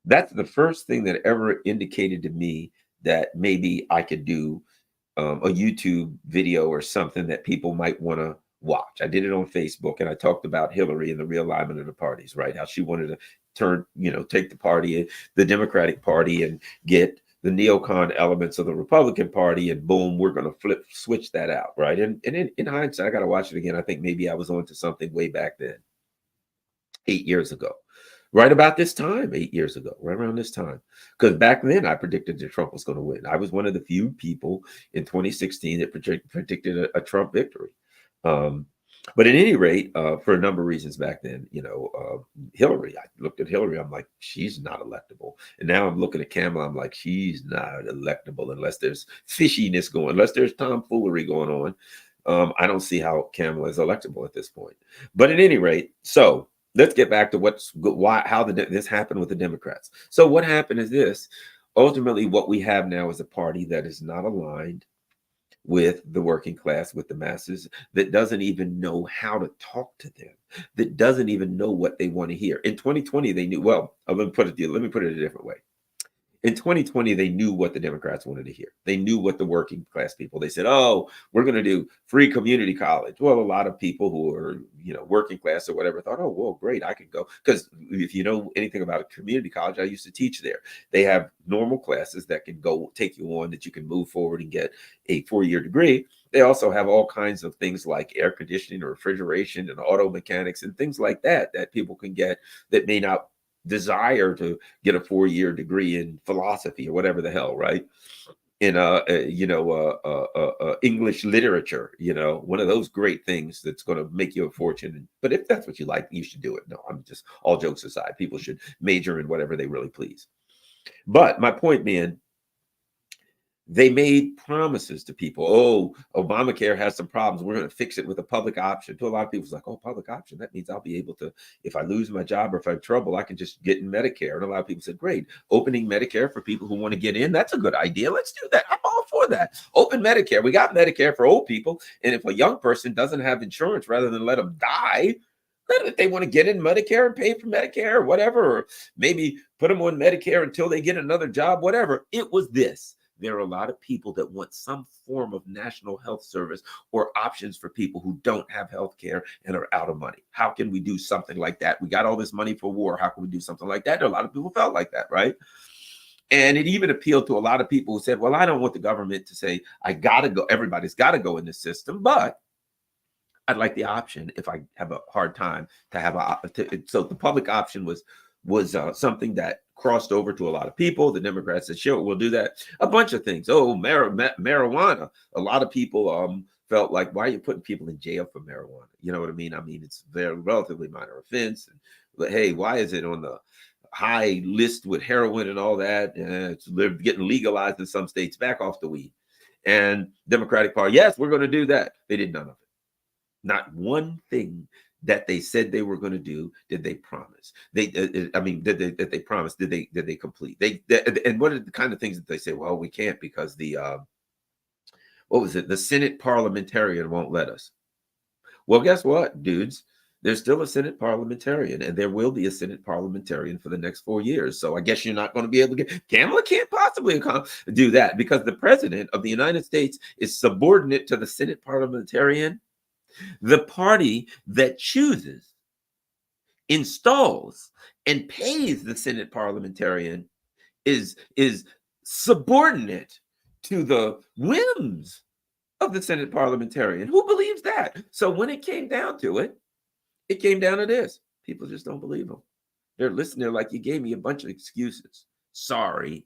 That's the first thing that ever indicated to me that maybe I could do a YouTube video or something that people might want to watch. I did it on Facebook, and I talked about Hillary and the realignment of the parties, right? How she wanted to take the party, the Democratic Party, and get the neocon elements of the Republican Party, and boom, we're going to switch that out, right? And in hindsight, I got to watch it again. I think maybe I was onto something way back then, 8 years ago, right about this time, 8 years ago, right around this time. Because back then, I predicted that Trump was going to win. I was one of the few people in 2016 that predicted a Trump victory. But at any rate, for a number of reasons back then, Hillary, I looked at Hillary, I'm like, she's not electable. And now I'm looking at Kamala, I'm like, she's not electable unless there's fishiness going, unless there's tomfoolery going on. I don't see how Kamala is electable at this point. But at any rate, so let's get back to how this happened with the Democrats. So what happened is this. Ultimately, what we have now is a party that is not aligned with the working class, with the masses, that doesn't even know how to talk to them, that doesn't even know what they want to hear. In 2020, they knew, let me put it a different way. In 2020, they knew what the Democrats wanted to hear. They knew what the working class people, they said, we're going to do free community college. Well, a lot of people who are, working class or whatever thought, great, I could go. Because if you know anything about a community college, I used to teach there. They have normal classes that can go take you on, that you can move forward and get a 4-year degree. They also have all kinds of things like air conditioning or refrigeration and auto mechanics and things like that people can get that may not desire to get a 4-year degree in philosophy or whatever the hell, right? In English literature, one of those great things that's going to make you a fortune. But if that's what you like, you should do it. No, I'm just, all jokes aside, people should major in whatever they really please. But my point being, they made promises to people. Obamacare has some problems. We're going to fix it with a public option. To a lot of people, it's like, public option. That means I'll be able to, if I lose my job or if I have trouble, I can just get in Medicare. And a lot of people said, great, opening Medicare for people who want to get in. That's a good idea. Let's do that. I'm all for that. Open Medicare. We got Medicare for old people. And if a young person doesn't have insurance, rather than let them die, if they want to get in Medicare and pay for Medicare or whatever, or maybe put them on Medicare until they get another job, whatever. It was this. There are a lot of people that want some form of national health service or options for people who don't have health care and are out of money. How can we do something like that? We got all this money for war. How can we do something like that? There are a lot of people who felt like that, right? And it even appealed to a lot of people who said, well, I don't want the government to say, I got to go. Everybody's got to go in this system, but I'd like the option if I have a hard time to have so the public option was something that crossed over to a lot of people. The Democrats said, sure, we'll do that. A bunch of things. Marijuana. A lot of people felt like, why are you putting people in jail for marijuana? You know what I mean? I mean, it's a very relatively minor offense. But hey, why is it on the high list with heroin and all that. They're getting legalized in some states. Back off the weed. And Democratic Party, yes, we're going to do that. They did none of it. Not one thing that they said they were going to do did they promise. Did they promise? Did they complete? And what are the kind of things that they say? Well, we can't because the what was it? The Senate parliamentarian won't let us. Well, guess what, dudes? There's still a Senate parliamentarian, and there will be a Senate parliamentarian for the next 4 years. So I guess you're not going to be able to get Kamala can't possibly do that because the president of the United States is subordinate to the Senate parliamentarian. The party that chooses, installs, and pays the Senate parliamentarian is subordinate to the whims of the Senate parliamentarian. Who believes that? So when it came down to it, it came down to this. People just don't believe them. They're listening. They're like, you gave me a bunch of excuses. Sorry.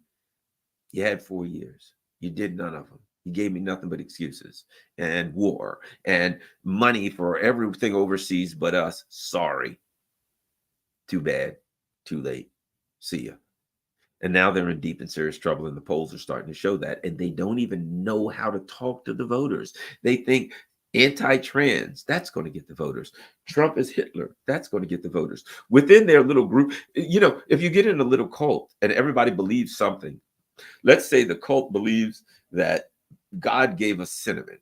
You had 4 years. You did none of them. You gave me nothing but excuses and war and money for everything overseas but us. Sorry. Too bad. Too late. See ya. And now they're in deep and serious trouble, and the polls are starting to show that. And they don't even know how to talk to the voters. They think anti-trans, that's going to get the voters. Trump is Hitler, that's going to get the voters. Within their little group, if you get in a little cult and everybody believes something, let's say the cult believes that God gave us cinnamon.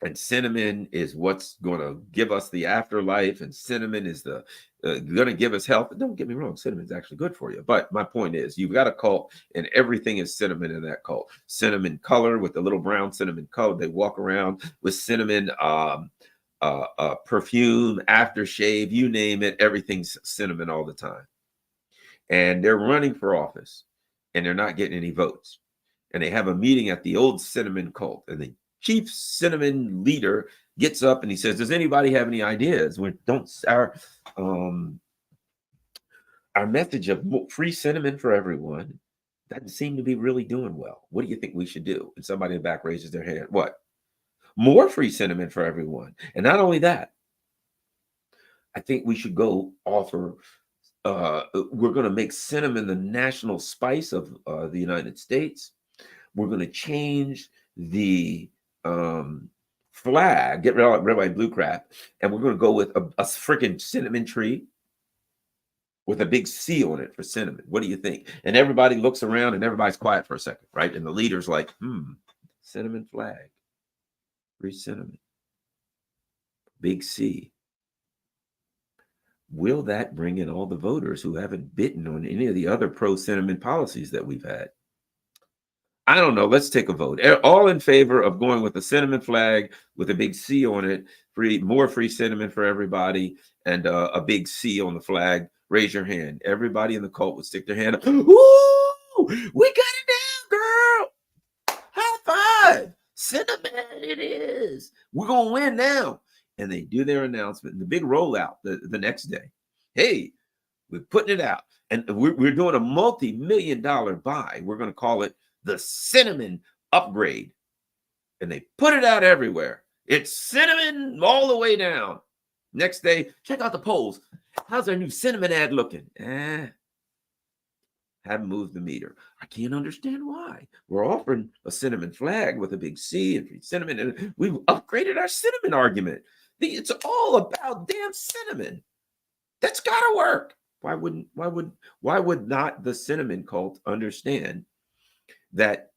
And cinnamon is what's going to give us the afterlife. And cinnamon is the going to give us health. Don't get me wrong, cinnamon is actually good for you. But my point is, you've got a cult, and everything is cinnamon in that cult. Cinnamon color with the little brown cinnamon color. They walk around with cinnamon perfume, aftershave, you name it. Everything's cinnamon all the time. And they're running for office, and they're not getting any votes. And they have a meeting at the old cinnamon cult, and the chief cinnamon leader gets up and he says, does anybody have any ideas? Our message of free cinnamon for everyone doesn't seem to be really doing well. What do you think we should do? And somebody in the back raises their hand. What? More free cinnamon for everyone. And not only that, I think we should go offer, we're going to make cinnamon the national spice of the United States. We're going to change the flag, get rid of red, white, blue crap, and we're going to go with a freaking cinnamon tree with a big C on it for cinnamon. What do you think? And everybody looks around and everybody's quiet for a second, right? And the leader's like, cinnamon flag, free cinnamon, big C. Will that bring in all the voters who haven't bitten on any of the other pro-cinnamon policies that we've had? I don't know. Let's take a vote. All in favor of going with a cinnamon flag with a big C on it, more free cinnamon for everybody, and a big C on the flag. Raise your hand. Everybody in the cult would stick their hand up. Ooh, we got it down, girl. High five. Cinnamon it is. We're going to win now. And they do their announcement, the big rollout the next day. Hey, we're putting it out. And we're doing a multi-million-dollar buy. We're going to call it the cinnamon upgrade. And they put it out everywhere. It's cinnamon all the way down. Next day, check out the polls. How's our new cinnamon ad looking? Haven't moved the meter. I can't understand why. We're offering a cinnamon flag with a big C and free cinnamon, and we've upgraded our cinnamon argument. It's all about damn cinnamon. That's got to work. Why would not the cinnamon cult understand that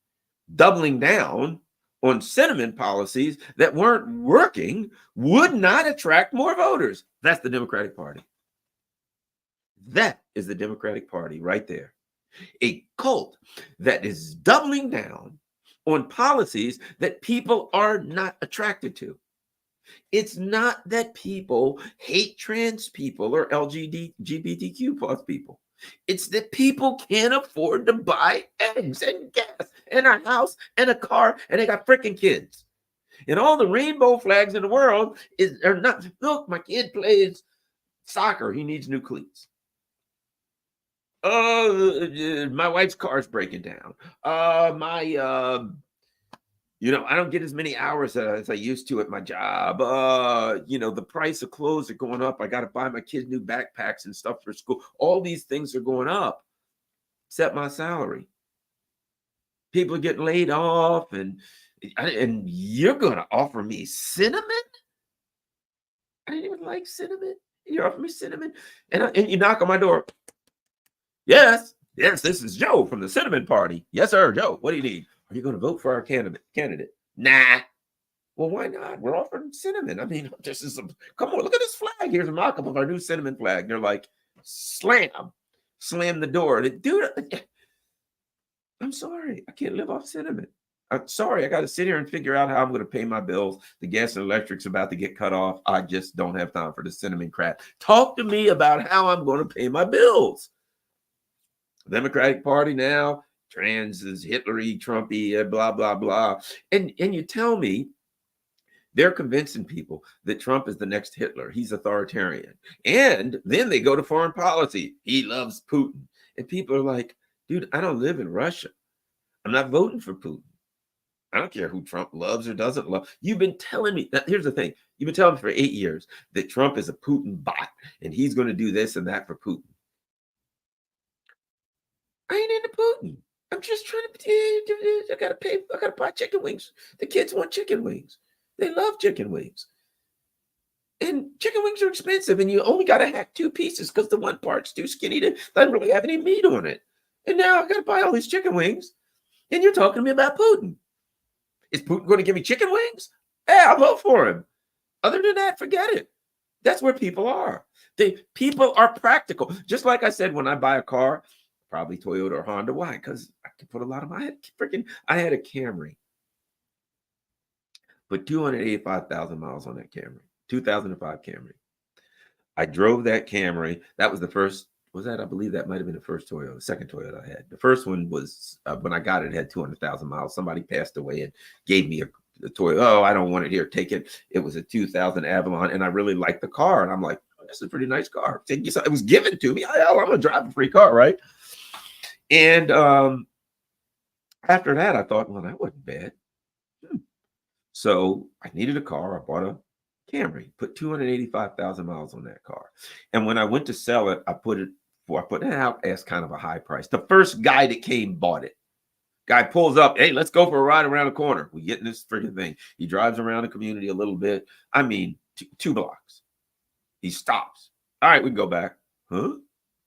doubling down on cinnamon policies that weren't working would not attract more voters? That's the Democratic Party. That is the Democratic Party right there. A cult that is doubling down on policies that people are not attracted to. It's not that people hate trans people or LGBTQ plus people. It's that people can't afford to buy eggs and gas and a house and a car, and they got freaking kids. And all the rainbow flags in the world are not, look, my kid plays soccer. He needs new cleats. My wife's car's breaking down. I don't get as many hours as I used to at my job. The price of clothes are going up. I got to buy my kids new backpacks and stuff for school. All these things are going up, except my salary. People are getting laid off, and you're going to offer me cinnamon? I didn't even like cinnamon. You're offering me cinnamon? And you knock on my door. Yes, this is Joe from the Cinnamon Party. Yes, sir, Joe. What do you need? Are you going to vote for our candidate? Nah. Well, why not? We're offering cinnamon. I mean, come on, look at this flag. Here's a mock-up of our new cinnamon flag. And they're like, slam the door. Dude, I'm sorry. I can't live off cinnamon. I'm sorry. I got to sit here and figure out how I'm going to pay my bills. The gas and electric's about to get cut off. I just don't have time for the cinnamon crap. Talk to me about how I'm going to pay my bills. Democratic Party now, trans is Hitlery, Trumpy, blah, blah, blah. And you tell me they're convincing people that Trump is the next Hitler. He's authoritarian. And then they go to foreign policy. He loves Putin. And people are like, dude, I don't live in Russia. I'm not voting for Putin. I don't care who Trump loves or doesn't love. You've been telling me, here's the thing. You've been telling me for 8 years that Trump is a Putin bot and he's going to do this and that for Putin. I ain't into Putin. I'm just trying to, I gotta buy chicken wings. The kids want chicken wings. They love chicken wings. And chicken wings are expensive, and you only got to hack 2 pieces because the one part's too skinny to doesn't really have any meat on it. And now I got to buy all these chicken wings, and you're talking to me about Putin. Is Putin going to give me chicken wings? Yeah, I'll vote for him. Other than that, forget it. That's where people are. People are practical. Just like I said, when I buy a car, probably Toyota or Honda. Why? Because I can put a lot of I had a Camry. Put 285,000 miles on that Camry. 2005 Camry. I drove that Camry. That was the first. I believe that might have been the first Toyota, the second Toyota I had. The first one was when I got it had 200,000 miles. Somebody passed away and gave me a Toyota. Oh, I don't want it here. Take it. It was a 2000 Avalon, and I really liked the car. And I'm like, oh, this is a pretty nice car. It was given to me. I'm gonna drive a free car, right? And after that, I thought, well, that wasn't bad. So I needed a car. I bought a Camry, put 285,000 miles on that car. And when I went to sell it, I put it out as kind of a high price. The first guy that came bought it. Guy pulls up, hey, let's go for a ride around the corner. We get in this freaking thing. He drives around the community a little bit. I mean, 2 blocks. He stops. All right, we can go back. Huh?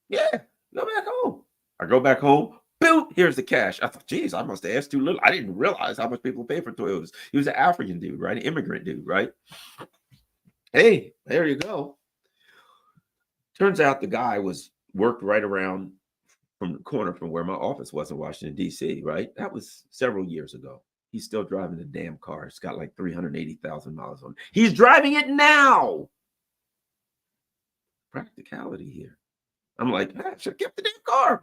Yeah, go back home. I go back home. Boom, here's the cash. I thought, geez, I must have asked too little. I didn't realize how much people pay for Toyotas. He was an African dude, right? An immigrant dude, right? Hey, there you go. Turns out the guy worked right around from the corner from where my office was in Washington, D.C., right? That was several years ago. He's still driving the damn car. It's got like 380,000 miles on it. He's driving it now. Practicality here. I'm like, I should have kept the damn car.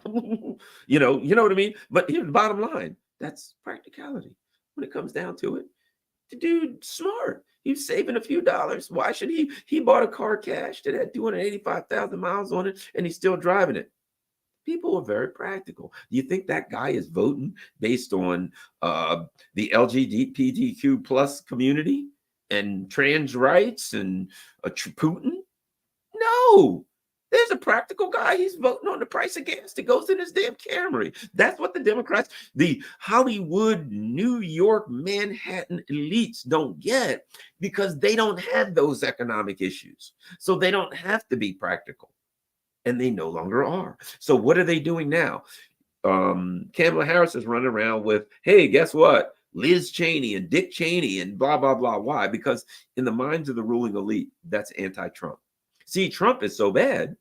you know what I mean? But here's the bottom line. That's practicality. When it comes down to it, the dude's smart. He's saving a few dollars. Why should he? He bought a car cash that had 285,000 miles on it, and he's still driving it. People are very practical. Do you think that guy is voting based on the LGBTQ plus community and trans rights and Putin? No. There's a practical guy. He's voting on the price of gas that goes in his damn Camry. That's what the Democrats, the Hollywood, New York, Manhattan elites don't get because they don't have those economic issues. So they don't have to be practical. And they no longer are. So what are they doing now? Kamala Harris is running around with, hey, guess what? Liz Cheney and Dick Cheney and blah, blah, blah. Why? Because in the minds of the ruling elite, that's anti-Trump. See, Trump is so bad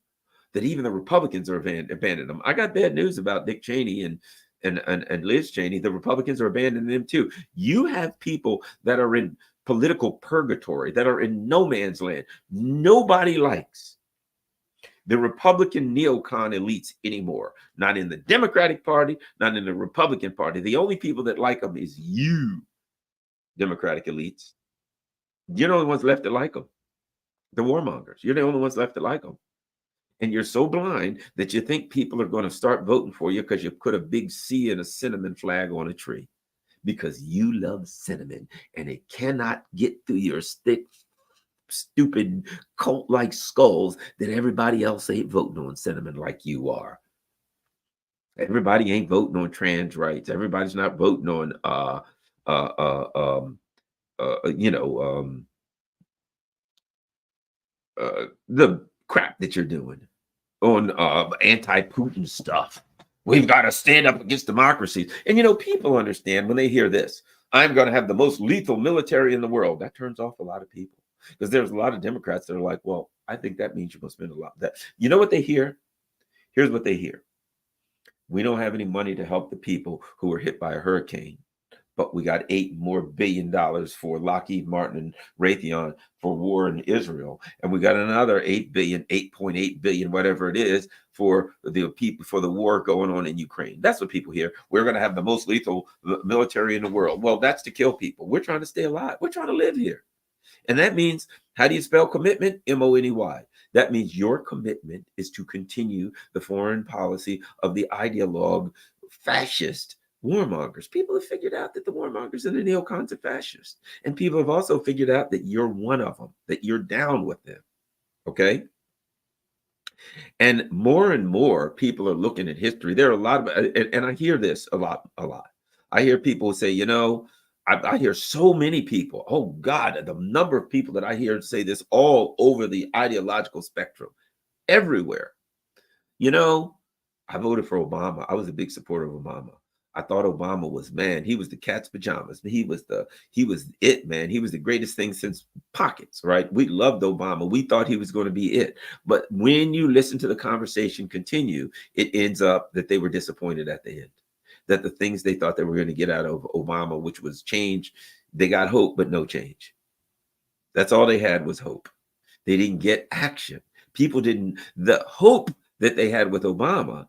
that even the Republicans are abandoning him. I got bad news about Dick Cheney and Liz Cheney. The Republicans are abandoning them too. You have people that are in political purgatory, that are in no man's land. Nobody likes the Republican neocon elites anymore. Not in the Democratic Party, not in the Republican Party. The only people that like them is you, Democratic elites. You're the only ones left that like them. The warmongers. You're the only ones left that like them. And you're so blind that you think people are going to start voting for you because you put a big C and a cinnamon flag on a tree. because you love cinnamon and it cannot get through your thick, stupid, cult-like skulls that everybody else ain't voting on cinnamon like you are. Everybody ain't voting on trans rights. Everybody's not voting on uh, uh, um, you know, the crap that you're doing on anti-Putin stuff. We've got to stand up against democracies. And, people understand when they hear this, I'm going to have the most lethal military in the world. That turns off a lot of people because there's a lot of Democrats that are like, well, I think that means you're going to spend a lot of that. You know what they hear? Here's what they hear. We don't have any money to help the people who were hit by a hurricane, but we got $8 more billion for Lockheed Martin and Raytheon for war in Israel, and we got another 8.8 billion, whatever it is, for the people, for the war going on in Ukraine. That's what people hear. We're going to have the most lethal military in the world. Well, that's to kill people. We're trying to stay alive. We're trying to live here, and that means, how do you spell commitment? M-O-N-E-Y. That means your commitment is to continue the foreign policy of the ideologue fascist warmongers. People have figured out that the warmongers and the neocons are fascists. And people have also figured out that you're one of them, that you're down with them. Okay? And more people are looking at history. There are a lot of, and I hear this a lot. I hear people say, I hear so many people, oh God, the number of people that I hear say this all over the ideological spectrum, everywhere. I voted for Obama. I was a big supporter of Obama. I thought Obama was, man, he was the cat's pajamas. He was it, man. He was the greatest thing since pockets, right? We loved Obama. We thought he was going to be it. But when you listen to the conversation continue, it ends up that they were disappointed at the end. That the things they thought they were going to get out of Obama, which was change, they got hope, but no change. That's all they had was hope. They didn't get action. People didn't, the hope that they had with Obama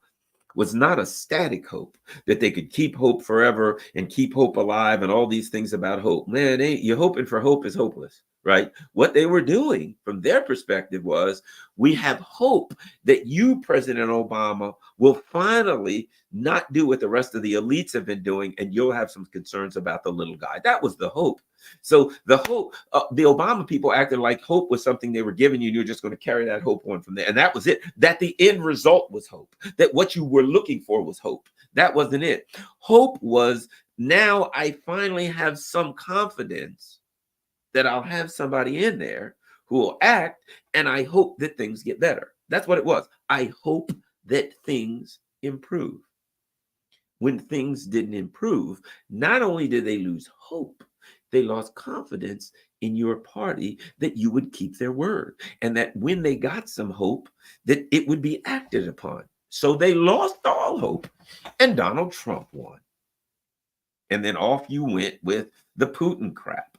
was not a static hope, that they could keep hope forever and keep hope alive and all these things about hope. Man, you're hoping for hope is hopeless, right? What they were doing from their perspective was, we have hope that you, President Obama, will finally not do what the rest of the elites have been doing, and you'll have some concerns about the little guy. That was the hope. So the hope, the Obama people acted like hope was something they were giving you, and you're just going to carry that hope on from there. And that was it. That the end result was hope. That what you were looking for was hope. That wasn't it. Hope was, now I finally have some confidence that I'll have somebody in there who will act, and I hope that things get better. That's what it was. I hope that things improve. When things didn't improve, not only did they lose hope, they lost confidence in your party that you would keep their word, and that when they got some hope, that it would be acted upon. So they lost all hope, and Donald Trump won. And then off you went with the Putin crap.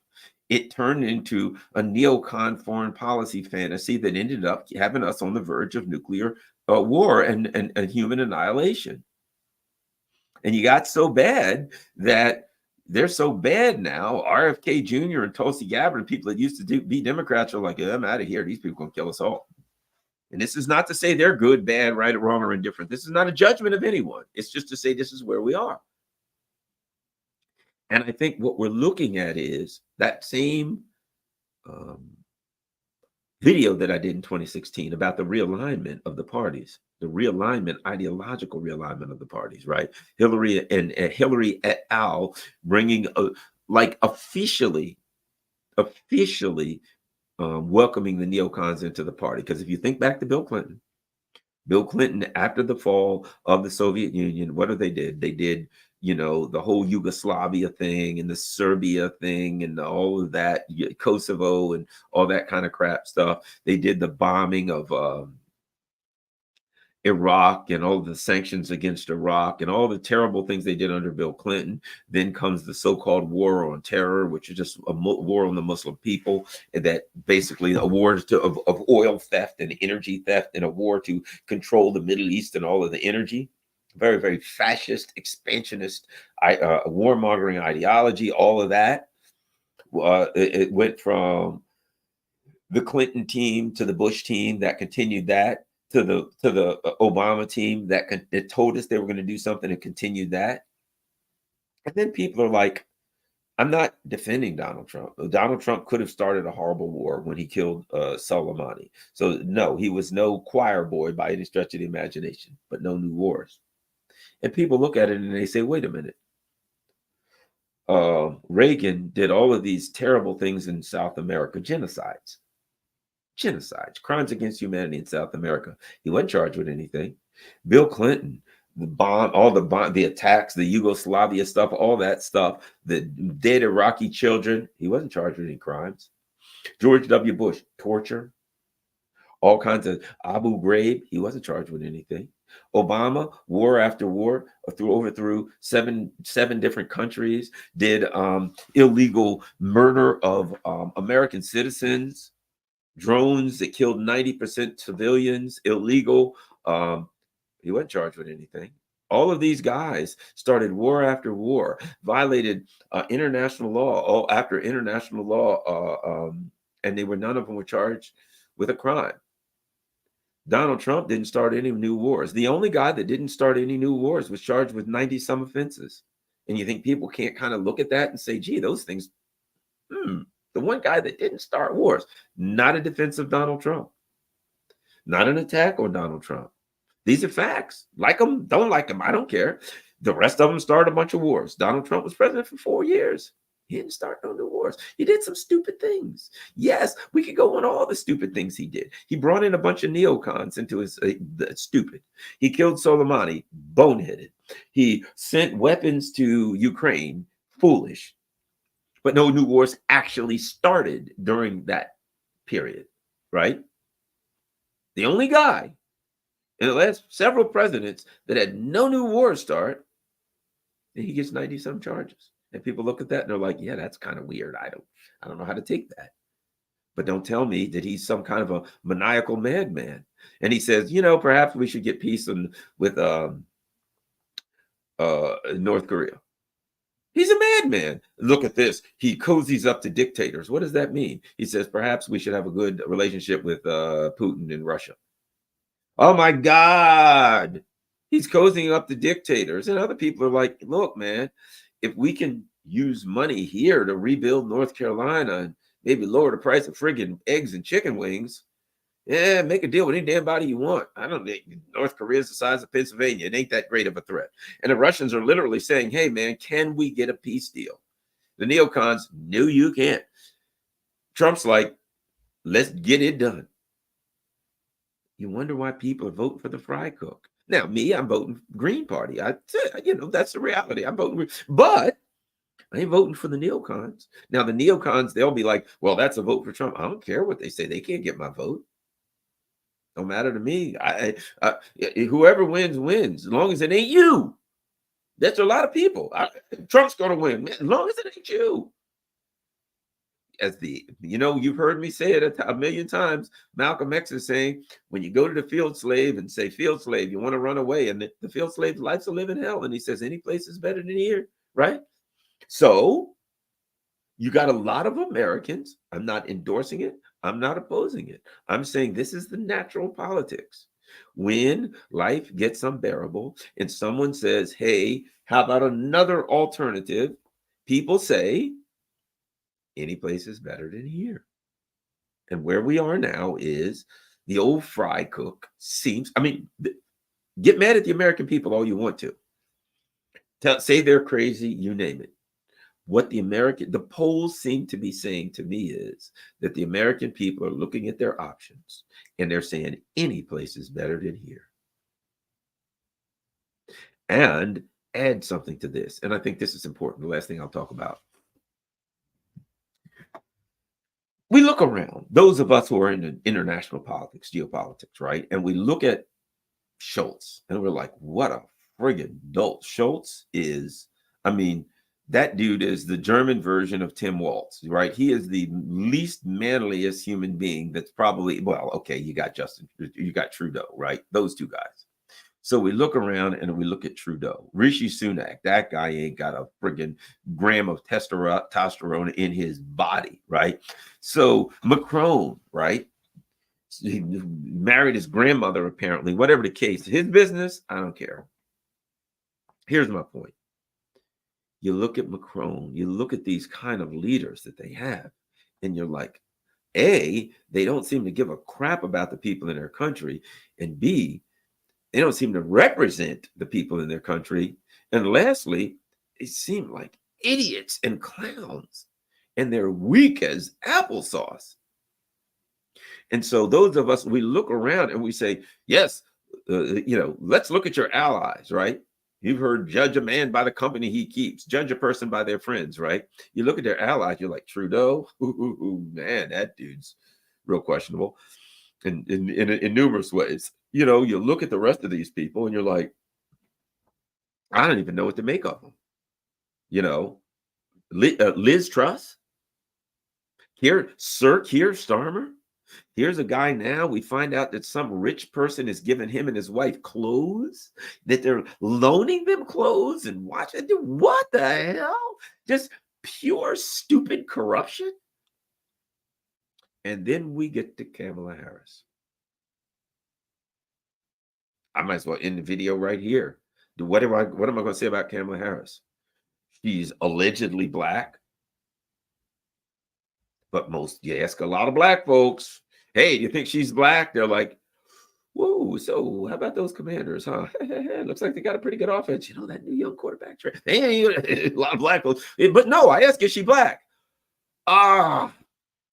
It turned into a neocon foreign policy fantasy that ended up having us on the verge of nuclear war and human annihilation. And you got so bad that they're so bad now. RFK Jr. and Tulsi Gabbard, people that used to be Democrats, are like, I'm out of here. These people are going to kill us all. And this is not to say they're good, bad, right, wrong, or indifferent. This is not a judgment of anyone. It's just to say this is where we are. And I think what we're looking at is that same video that I did in 2016 about the realignment of the parties, the realignment, ideological realignment of the parties, right? Hillary and Hillary et al. Bringing officially welcoming the neocons into the party. Because if you think back to Bill Clinton, after the fall of the Soviet Union, what did they did? They did, the whole Yugoslavia thing and the Serbia thing and all of that, Kosovo and all that kind of crap stuff. They did the bombing of Iraq and all the sanctions against Iraq and all the terrible things they did under Bill Clinton. Then comes the so-called war on terror, which is just a war on the Muslim people, and that basically a war of oil theft and energy theft, and a war to control the Middle East and all of the energy. Very, very fascist, expansionist, warmongering ideology, all of that. It went from the Clinton team to the Bush team that continued that, to the Obama team that told us they were going to do something and continued that. And then people are like, I'm not defending Donald Trump. Donald Trump could have started a horrible war when he killed Soleimani. So no, he was no choir boy by any stretch of the imagination, but no new wars. And people look at it and they say, wait a minute. Reagan did all of these terrible things in South America, genocides, crimes against humanity in South America. He wasn't charged with anything. Bill Clinton, the attacks, the Yugoslavia stuff, all that stuff, the dead Iraqi children, he wasn't charged with any crimes. George W. Bush, torture, all kinds of Abu Ghraib, he wasn't charged with anything. Obama, war after war, overthrew seven different countries, did illegal murder of American citizens, drones that killed 90% civilians, illegal. He wasn't charged with anything. All of these guys started war after war, violated international law after international law, and none of them were charged with a crime. Donald Trump didn't start any new wars. The only guy that didn't start any new wars was charged with 90 some offenses. And you think people can't kind of look at that and say, gee, those things, the one guy that didn't start wars, not a defense of Donald Trump, not an attack on Donald Trump. These are facts. Like them, don't like them, I don't care. The rest of them started a bunch of wars. Donald Trump was president for 4 years. He didn't start no new wars. He did some stupid things. Yes, we could go on all the stupid things he did. He brought in a bunch of neocons into his stupid. He killed Soleimani, boneheaded. He sent weapons to Ukraine, foolish. But no new wars actually started during that period, right? The only guy in the last several presidents that had no new wars start, and he gets 90 some charges. And people look at that and they're like, yeah, that's kind of weird. I don't know how to take that. But don't tell me that he's some kind of a maniacal madman. And he says, perhaps we should get peace with North Korea. He's a madman. Look at this. He cozies up to dictators. What does that mean? He says, perhaps we should have a good relationship with Putin in Russia. Oh my God. He's cozying up to dictators. And other people are like, look, man, if we can use money here to rebuild North Carolina and maybe lower the price of friggin' eggs and chicken wings, yeah, make a deal with any damn body you want. I don't think North Korea is the size of Pennsylvania. It ain't that great of a threat. And the Russians are literally saying, hey, man, can we get a peace deal? The neocons, no, you can't. Trump's like, let's get it done. You wonder why people are voting for the fry cook. Now, me, I'm voting Green Party. That's the reality. I'm voting, but I ain't voting for the neocons. Now, the neocons, they'll be like, well, that's a vote for Trump. I don't care what they say. They can't get my vote. Don't matter to me. Whoever wins, wins. As long as it ain't you. That's a lot of people. Trump's going to win. As long as it ain't you. You've heard me say it a million times. Malcolm X is saying, when you go to the field slave and say, field slave, you want to run away. And the field slave's life's a living hell. And he says, any place is better than here, right? So you got a lot of Americans. I'm not endorsing it. I'm not opposing it. I'm saying this is the natural politics. When life gets unbearable and someone says, hey, how about another alternative? People say, any place is better than here. And where we are now is the old fry cook get mad at the American people all you want to. Say they're crazy, you name it. What the polls seem to be saying to me is that the American people are looking at their options and they're saying any place is better than here. And add something to this, and I think this is important, the last thing I'll talk about. We look around, those of us who are in international politics, geopolitics, right? And we look at Schultz and we're like, what a friggin' dolt. Schultz is, that dude is the German version of Tim Walz, right? He is the least manliest human being that's probably, well, okay, you got Trudeau, right? Those two guys. So we look around and we look at Trudeau. Rishi Sunak, that guy ain't got a friggin' gram of testosterone in his body, right? So Macron, right? He married his grandmother, apparently, whatever the case. His business, I don't care. Here's my point. You look at Macron, you look at these kind of leaders that they have, and you're like, A, they don't seem to give a crap about the people in their country, and B, they don't seem to represent the people in their country. And lastly, they seem like idiots and clowns, and they're weak as applesauce. And so those of us, we look around and we say, yes, let's look at your allies, right? You've heard judge a man by the company he keeps, judge a person by their friends, right? You look at their allies, you're like, Trudeau, man, that dude's real questionable in numerous ways. You look at the rest of these people and you're like, I don't even know what to make of them. Liz Truss, Sir Keir Starmer. Here's a guy now, we find out that some rich person is giving him and his wife clothes, that they're loaning them clothes and watching. What the hell? Just pure stupid corruption. And then we get to Kamala Harris. I might as well end the video right here. What am I going to say about Kamala Harris? She's allegedly Black. But you ask a lot of Black folks, hey, do you think she's Black? They're like, whoa, so how about those Commanders, huh? Looks like they got a pretty good offense. That new young quarterback. A lot of Black folks. But no, I ask, is she Black? I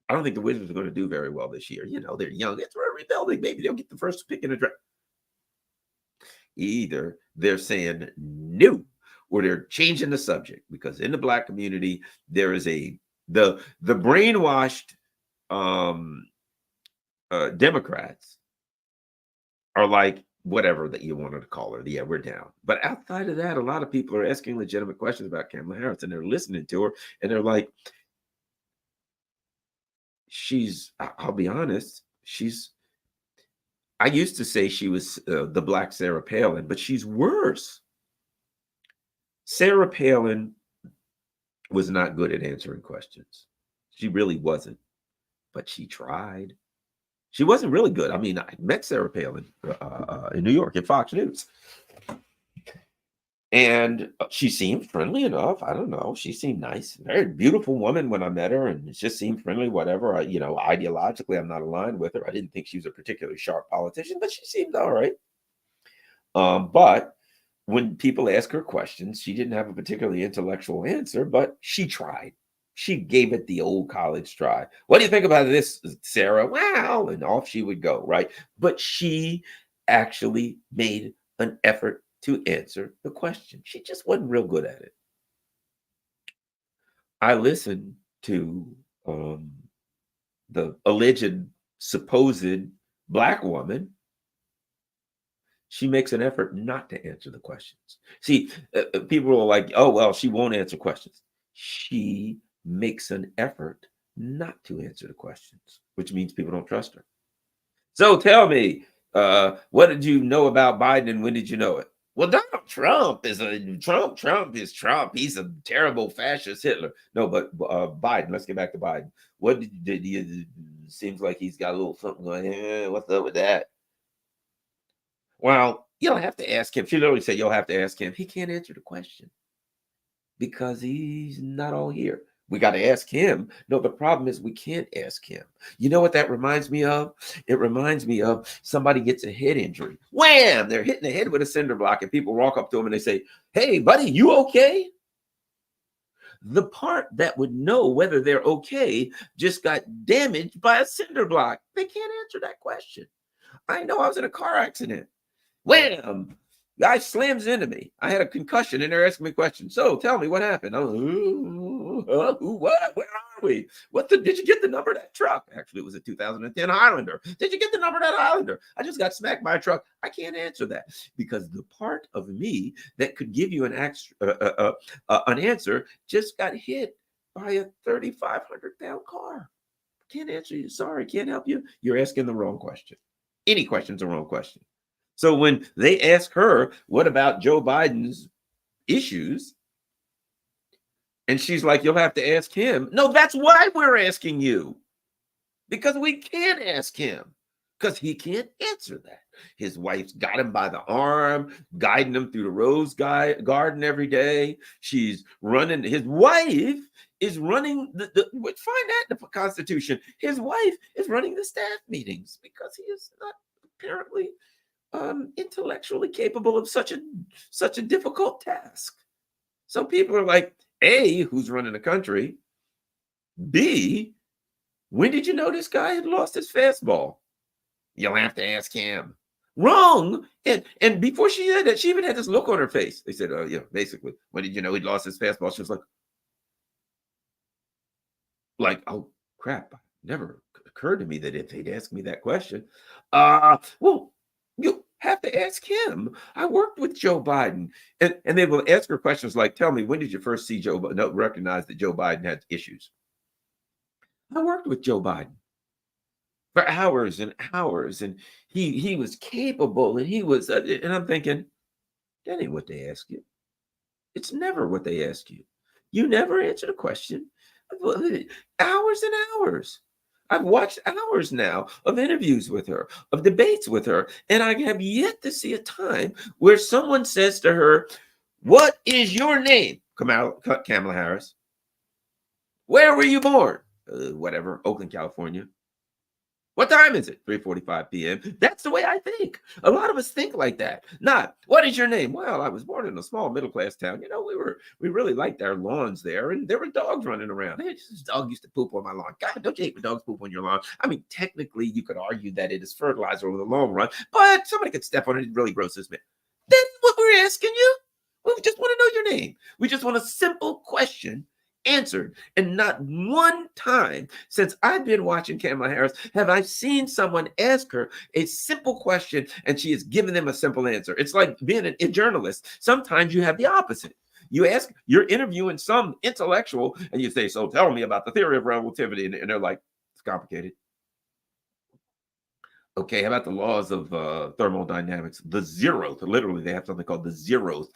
don't think the Wizards are going to do very well this year. They're young. It's rebuilding. Maybe they'll get the first pick in the draft. Either they're saying no, or they're changing the subject, because in the Black community, there is the brainwashed Democrats are like, whatever that you wanted to call her. Yeah, we're down. But outside of that, a lot of people are asking legitimate questions about Kamala Harris, and they're listening to her, and they're like, I'll be honest, I used to say she was the Black Sarah Palin, but she's worse. Sarah Palin was not good at answering questions. She really wasn't, but she tried. She wasn't really good. I mean, I met Sarah Palin in New York at Fox News. And she seemed friendly enough. I don't know. She seemed nice. Very beautiful woman when I met her, and it just seemed friendly, whatever. Ideologically, I'm not aligned with her. I didn't think she was a particularly sharp politician, but she seemed all right. But when people ask her questions, she didn't have a particularly intellectual answer, but she tried. She gave it the old college try. What do you think about this, Sarah? Well, and off she would go, right? But she actually made an effort to answer the question. She just wasn't real good at it. I listened to the alleged, supposed Black woman. She makes an effort not to answer the questions. See, people are like, oh, well, she won't answer questions. She makes an effort not to answer the questions, which means people don't trust her. So tell me, what did you know about Biden, and when did you know it? Well, Donald Trump is Trump is Trump. He's a terrible fascist Hitler. No, but Biden, let's get back to Biden. What did he seems like he's got a little something going, what's up with that? Well, you'll have to ask him. She literally said, you'll have to ask him. He can't answer the question because he's not all here. We got to ask him. No, the problem is we can't ask him. You know what that reminds me of? It reminds me of somebody gets a head injury. Wham! They're hitting the head with a cinder block, and people walk up to him and they say, hey, buddy, you okay? The part that would know whether they're okay just got damaged by a cinder block. They can't answer that question. I know I was in a car accident. Wham! Guy slams into me. I had a concussion, and they're asking me questions. So tell me what happened. What? Where are we? Did you get the number of that truck? Actually, it was a 2010 Highlander. Did you get the number of that Highlander? I just got smacked by a truck. I can't answer that because the part of me that could give you an answer just got hit by a 3,500-pound car. Can't answer you. Sorry, can't help you. You're asking the wrong question. Any question's a wrong question. So when they ask her, what about Joe Biden's issues? And she's like, you'll have to ask him. No, that's why we're asking you. Because we can't ask him. because he can't answer that. His wife's got him by the arm, guiding him through the garden every day. She's running. His wife is running find that in the Constitution. His wife is running the staff meetings because he is not apparently intellectually capable of such a difficult task. So people are like, A, who's running the country? B, when did you know this guy had lost his fastball? You'll have to ask him. Wrong. And before she said that, she even had this look on her face. They said, oh, yeah, basically, when did you know he'd lost his fastball? She was like, oh, crap. Never occurred to me that if they'd ask me that question, well, you have to ask him. I worked with Joe Biden. And they will ask her questions like, tell me, when did you first see recognize that Joe Biden had issues? I worked with Joe Biden for hours and hours, and he was capable, and he was, and I'm thinking, that ain't what they ask you. It's never what they ask you. You never answer the question. Hours and hours. I've watched hours now of interviews with her, of debates with her, and I have yet to see a time where someone says to her, what is your name? Kamala Harris. Where were you born? Whatever, Oakland, California. What time is it? 3:45 p.m. That's the way I think. A lot of us think like that. Not, what is your name? Well, I was born in a small middle-class town. You know, we really liked our lawns there, and there were dogs running around. Hey, this dog used to poop on my lawn. God, don't you hate when dogs poop on your lawn? I mean, technically, you could argue that it is fertilizer over the long run, but somebody could step on it and really grosses me. That's what we're asking you. We just want to know your name. We just want a simple question answered. And not one time since I've been watching Kamala Harris have I seen someone ask her a simple question and she has given them a simple answer. It's like being a journalist. Sometimes you have the opposite. You're interviewing some intellectual and you say, so tell me about the theory of relativity. And they're like, it's complicated. Okay, how about the laws of thermodynamics? The zeroth, literally, they have something called the zeroth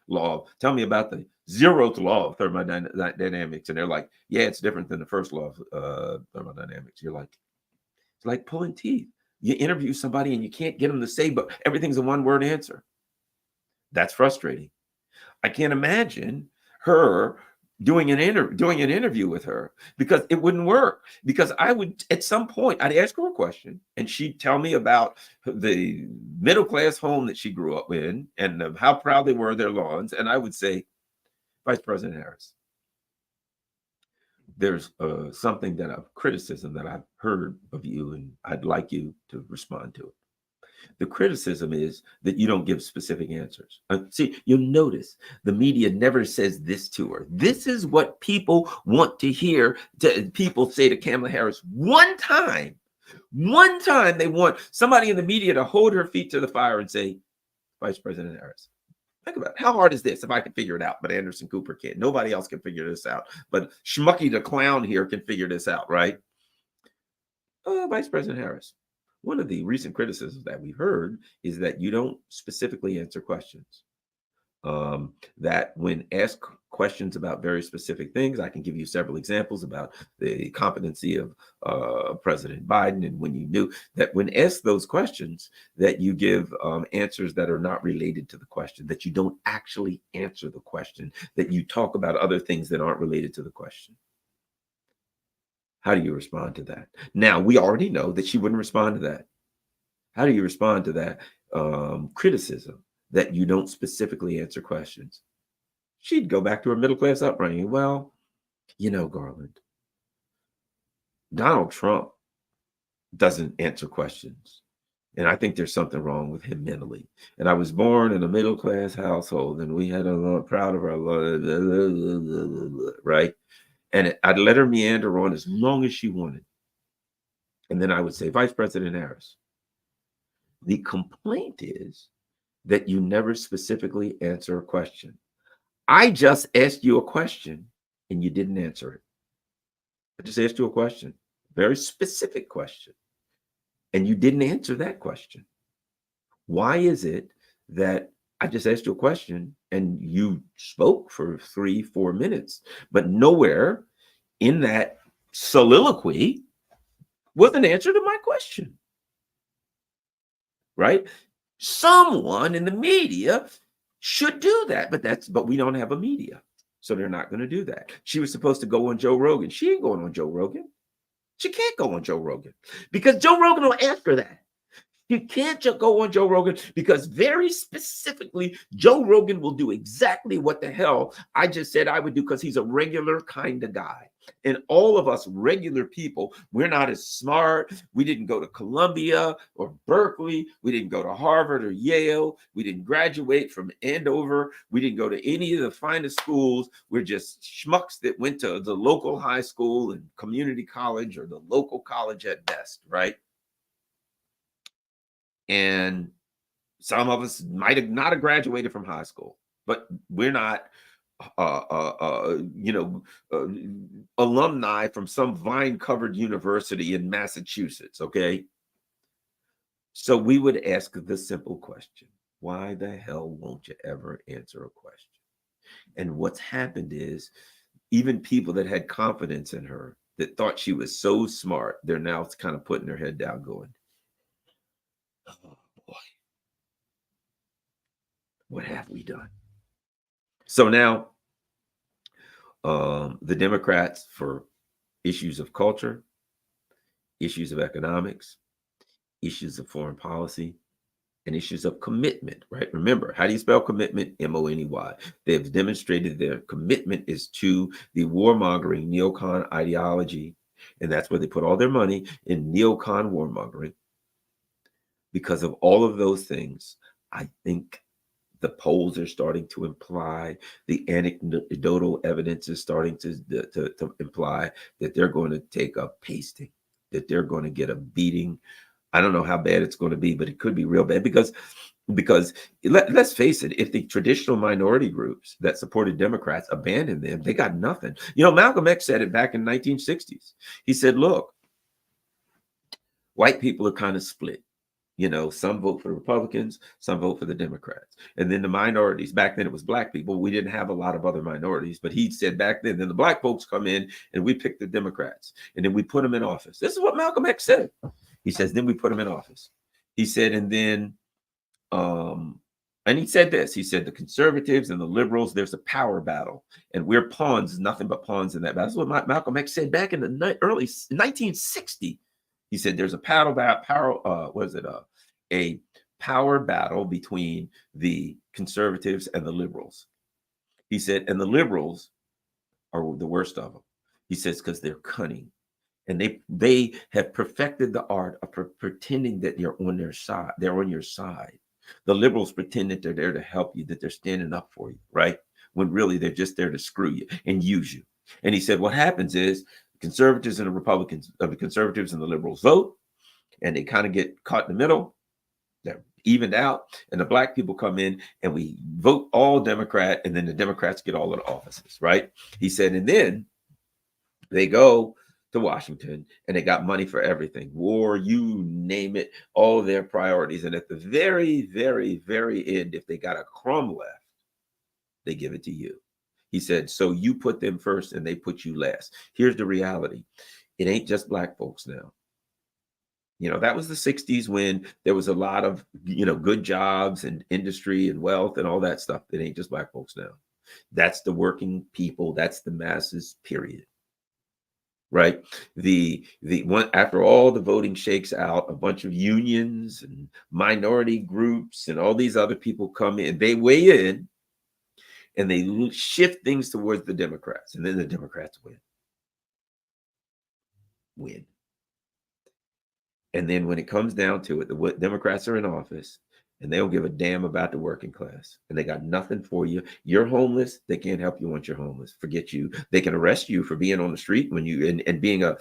law. Tell me about the zeroth law of thermodynamics. And they're like, yeah, it's different than the first law of thermodynamics. You're like, it's like pulling teeth. You interview somebody and you can't get them to say, but everything's a one-word answer. That's frustrating. I can't imagine her doing an interview with her because it wouldn't work. Because I would, at some point, I'd ask her a question and she'd tell me about the middle-class home that she grew up in and how proud they were of their lawns. And I would say, Vice President Harris, there's something criticism that I've heard of you, and I'd like you to respond to it. The criticism is that you don't give specific answers. See, you'll notice the media never says this to her. This is what people want to hear. People say to Kamala Harris one time they want somebody in the media to hold her feet to the fire and say, Vice President Harris, think about it. How hard is this if I can figure it out, but Anderson Cooper can't? Nobody else can figure this out. But Schmucky the clown here can figure this out, right? Vice President Harris, one of the recent criticisms that we've heard is that you don't specifically answer questions. That when asked questions about very specific things, I can give you several examples about the competency of President Biden, and when you knew that when asked those questions, that you give answers that are not related to the question, that you don't actually answer the question, that you talk about other things that aren't related to the question. How do you respond to that? Now, we already know that she wouldn't respond to that. How do you respond to that criticism that you don't specifically answer questions? She'd go back to her middle-class upbringing. Well, you know, Garland, Donald Trump doesn't answer questions. And I think there's something wrong with him mentally. And I was born in a middle-class household, and we had a lot proud of our, right? And I'd let her meander on as long as she wanted. And then I would say, Vice President Harris, the complaint is that you never specifically answer a question. I just asked you a question and you didn't answer it. I just asked you a question, very specific question, and you didn't answer that question. Why is it that I just asked you a question and you spoke for 3-4 minutes, but nowhere in that soliloquy was an answer to my question? right? Someone in the media should do that, but we don't have a media, so they're not going to do that. She was supposed to go on Joe Rogan. She ain't going on Joe Rogan. She can't go on Joe Rogan because Joe Rogan will ask her that. You can't just go on Joe Rogan because very specifically, Joe Rogan will do exactly what the hell I just said I would do because he's a regular kind of guy. And all of us regular people, we're not as smart. We didn't go to Columbia or Berkeley. We didn't go to Harvard or Yale. We didn't graduate from Andover. We didn't go to any of the finest schools. We're just schmucks that went to the local high school and community college or the local college at best, right? And some of us might have not have graduated from high school, but we're not, alumni from some vine-covered university in Massachusetts, okay? So we would ask the simple question, why the hell won't you ever answer a question? And what's happened is even people that had confidence in her, that thought she was so smart, they're now kind of putting their head down going, oh boy, what have we done? So now the Democrats, for issues of culture, issues of economics, issues of foreign policy, and issues of commitment, right? Remember, how do you spell commitment? M-O-N-E-Y. They've demonstrated their commitment is to the warmongering neocon ideology, and that's where they put all their money in neocon warmongering. Because of all of those things, I think the polls are starting to imply, the anecdotal evidence is starting to imply that they're going to take a pasting, that they're going to get a beating. I don't know how bad it's going to be, but it could be real bad because let's face it, if the traditional minority groups that supported Democrats abandoned them, they got nothing. You know, Malcolm X said it back in the 1960s. He said, look, white people are kind of split. You know, some vote for the Republicans, some vote for the Democrats. And then the minorities, back then it was black people. We didn't have a lot of other minorities, but he said back then the black folks come in and we pick the Democrats and then we put them in office. This is what Malcolm X said. He says, then we put them in office. He said, and then, and he said this, he said, the conservatives and the liberals, there's a power battle and we're pawns, nothing but pawns in that battle. That's what Malcolm X said back in the early 1960. He said there's a a power battle between the conservatives and the liberals. He said, and the liberals are the worst of them. He says, because they're cunning. And they have perfected the art of pretending that you're on their side. They're on your side. The liberals pretend that they're there to help you, that they're standing up for you, right? When really they're just there to screw you and use you. And he said, what happens is conservatives and the Republicans, the conservatives and the liberals vote, and they kind of get caught in the middle. They're evened out, and the black people come in and we vote all Democrat, and then the Democrats get all of the offices, right? He said, and then they go to Washington and they got money for everything, war, you name it, all their priorities. And at the very, very, very end, if they got a crumb left, they give it to you. He said, so you put them first and they put you last. Here's the reality. It ain't just black folks now. You know, that was the 60s when there was a lot of, good jobs and industry and wealth and all that stuff. It ain't just black folks now. That's the working people. That's the masses, period. Right. The one, after all the voting shakes out, a bunch of unions and minority groups and all these other people come in, they weigh in and they shift things towards the Democrats, and then the Democrats win. And then when it comes down to it, the Democrats are in office and they don't give a damn about the working class, and they got nothing for you. You're homeless, they can't help you once you're homeless. Forget you. They can arrest you for being on the street when you and being an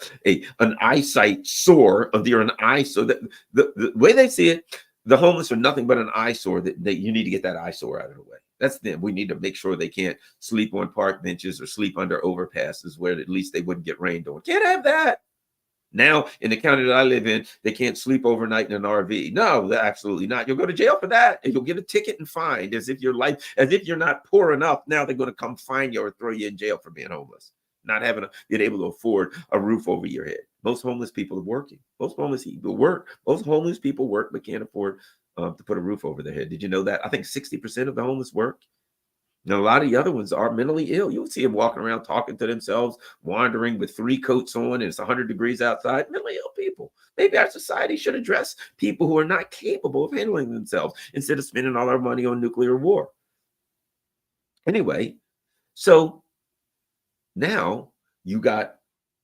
eyesight sore. You're an eyesore. The way they see it, the homeless are nothing but an eyesore that you need to get that eyesore out of the way. That's them. We need to make sure they can't sleep on park benches or sleep under overpasses where at least they wouldn't get rained on. Can't have that. Now, in the county that I live in, they can't sleep overnight in an RV. No, absolutely not. You'll go to jail for that, and you'll get a ticket and fined as if you're not poor enough. Now they're going to come find you or throw you in jail for being homeless, not being able to afford a roof over your head. Most homeless people are working. Most homeless people work, but can't afford to put a roof over their head. Did you know that? I think 60% of the homeless work. And a lot of the other ones are mentally ill. You'll see them walking around talking to themselves, wandering with 3 coats on, and it's 100 degrees outside. Mentally ill people. Maybe our society should address people who are not capable of handling themselves instead of spending all our money on nuclear war. Anyway, so now you got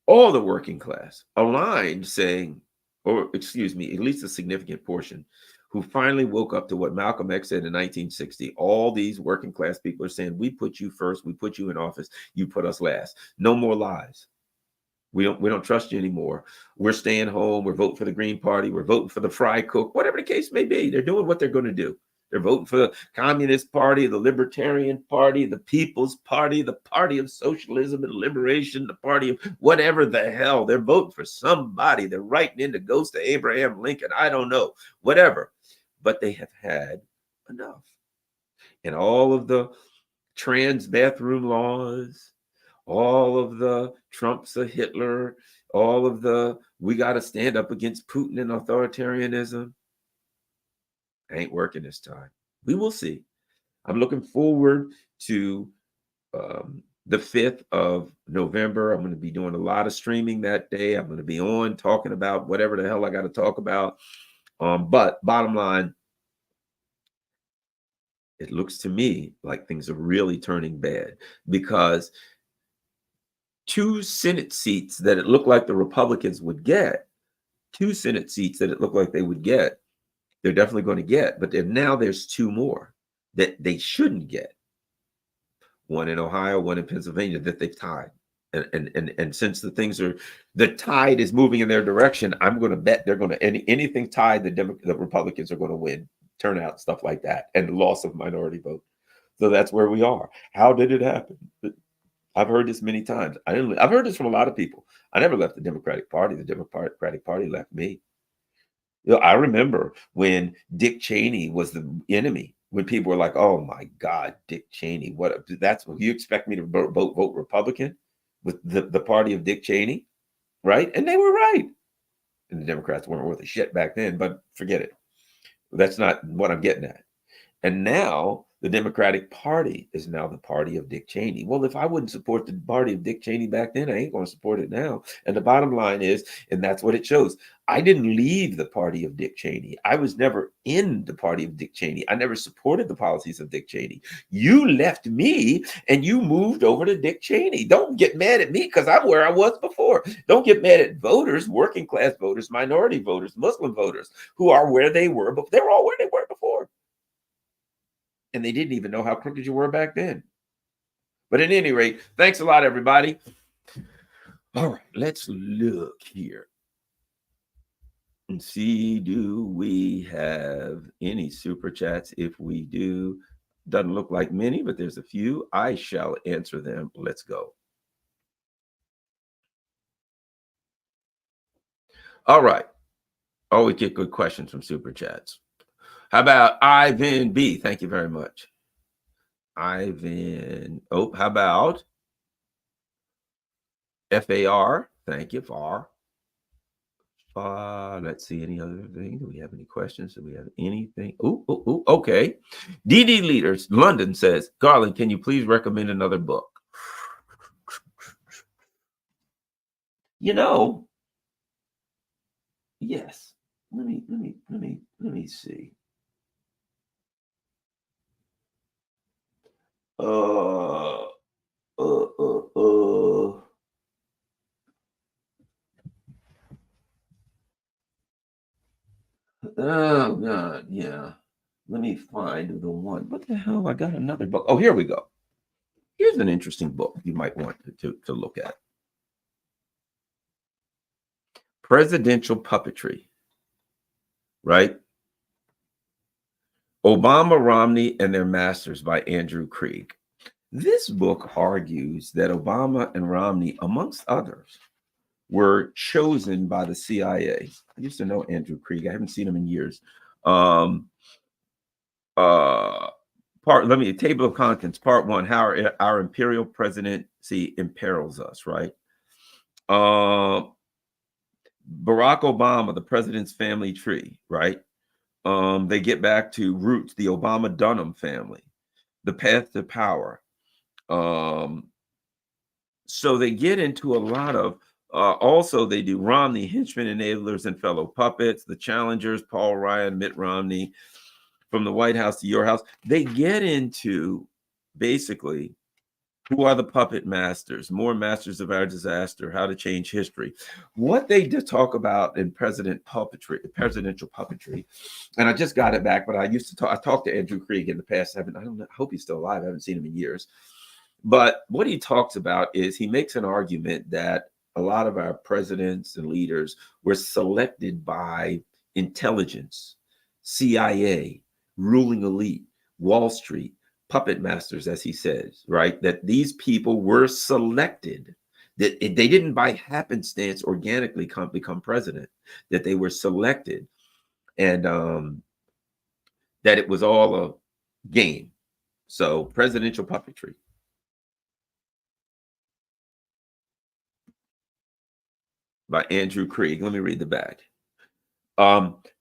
all the working class aligned saying, or excuse me, at least a significant portion, who finally woke up to what Malcolm X said in 1960. All these working class people are saying, we put you first, we put you in office, you put us last. No more lies. We don't trust you anymore. We're staying home, we're voting for the Green Party, we're voting for the fry cook, whatever the case may be. They're doing what they're going to do. They're voting for the Communist Party, the Libertarian Party, the People's Party, the Party of Socialism and Liberation, the Party of whatever the hell. They're voting for somebody. They're writing in the ghost of Abraham Lincoln. I don't know, whatever. But they have had enough. And all of the trans bathroom laws, all of the Trump's a Hitler, all of the we got to stand up against Putin and authoritarianism, ain't working this time. We will see. I'm looking forward to the 5th of November. I'm going to be doing a lot of streaming that day. I'm going to be on talking about whatever the hell I got to talk about. But bottom line, it looks to me like things are really turning bad, because 2 Senate seats that it looked like the Republicans would get, 2 Senate seats that it looked like they would get, they're definitely going to get, but now there's 2 more that they shouldn't get. One in Ohio, one in Pennsylvania, that they've tied. And since the tide is moving in their direction, I'm going to bet they're going to, anything tied, the Republicans are going to win, turnout, stuff like that, and the loss of minority vote. So that's where we are. How did it happen? I've heard this many times. I've heard this from a lot of people. I never left the Democratic Party. The Democratic Party left me. I remember when Dick Cheney was the enemy, when people were like, oh my God, Dick Cheney, that's what you expect me to vote Republican with the party of Dick Cheney, right? And they were right. And the Democrats weren't worth a shit back then, but forget it. That's not what I'm getting at. And now the Democratic Party is now the party of Dick Cheney. Well, if I wouldn't support the party of Dick Cheney back then, I ain't going to support it now. And the bottom line is, and that's what it shows, I didn't leave the party of Dick Cheney. I was never in the party of Dick Cheney. I never supported the policies of Dick Cheney. You left me and you moved over to Dick Cheney. Don't get mad at me because I'm where I was before. Don't get mad at voters, working class voters, minority voters, Muslim voters, who are where they were, but they were all where they were before. And they didn't even know how crooked you were back then. But at any rate, thanks a lot, everybody. All right, let's look here and see, do we have any super chats? If we do, doesn't look like many, but there's a few. I shall answer them. Let's go. All right. Always get good questions from super chats. How about Ivan B? Thank you very much. Ivan. Oh, how about FAR? Thank you, FAR. Let's see, any other thing? Do we have any questions? Do we have anything? Ooh, okay. DD Leaders, London says, Garland, can you please recommend another book? You know, yes. Let me see. Oh God, yeah. Let me find the one. What the hell? I got another book. Oh, here we go. Here's an interesting book you might want to look at. Presidential Puppetry, right? Obama, Romney, and Their Masters by Andrew Krieg. This book argues that Obama and Romney, amongst others, were chosen by the CIA. I used to know Andrew Krieg. I haven't seen him in years. Table of contents, part 1, how our imperial presidency imperils us, right? Barack Obama, the president's family tree, right? They get back to roots, the Obama Dunham family, the path to power. Um, so they get into a lot of also they do Romney, henchmen, enablers, and fellow puppets, the challengers, Paul Ryan, Mitt Romney, from the White House to your house. They get into basically who are the puppet masters, more masters of our disaster, how to change history. What they did talk about in presidential puppetry, and I just got it back, but I talked to Andrew Krieg in the past. I don't know, I hope he's still alive. I haven't seen him in years. But what he talks about is he makes an argument that a lot of our presidents and leaders were selected by intelligence, CIA, ruling elite, Wall Street, puppet masters, as he says, right? That these people were selected, that they didn't by happenstance organically become president, that they were selected, and that it was all a game. So presidential puppetry. By Andrew Krieg. Let me read the back.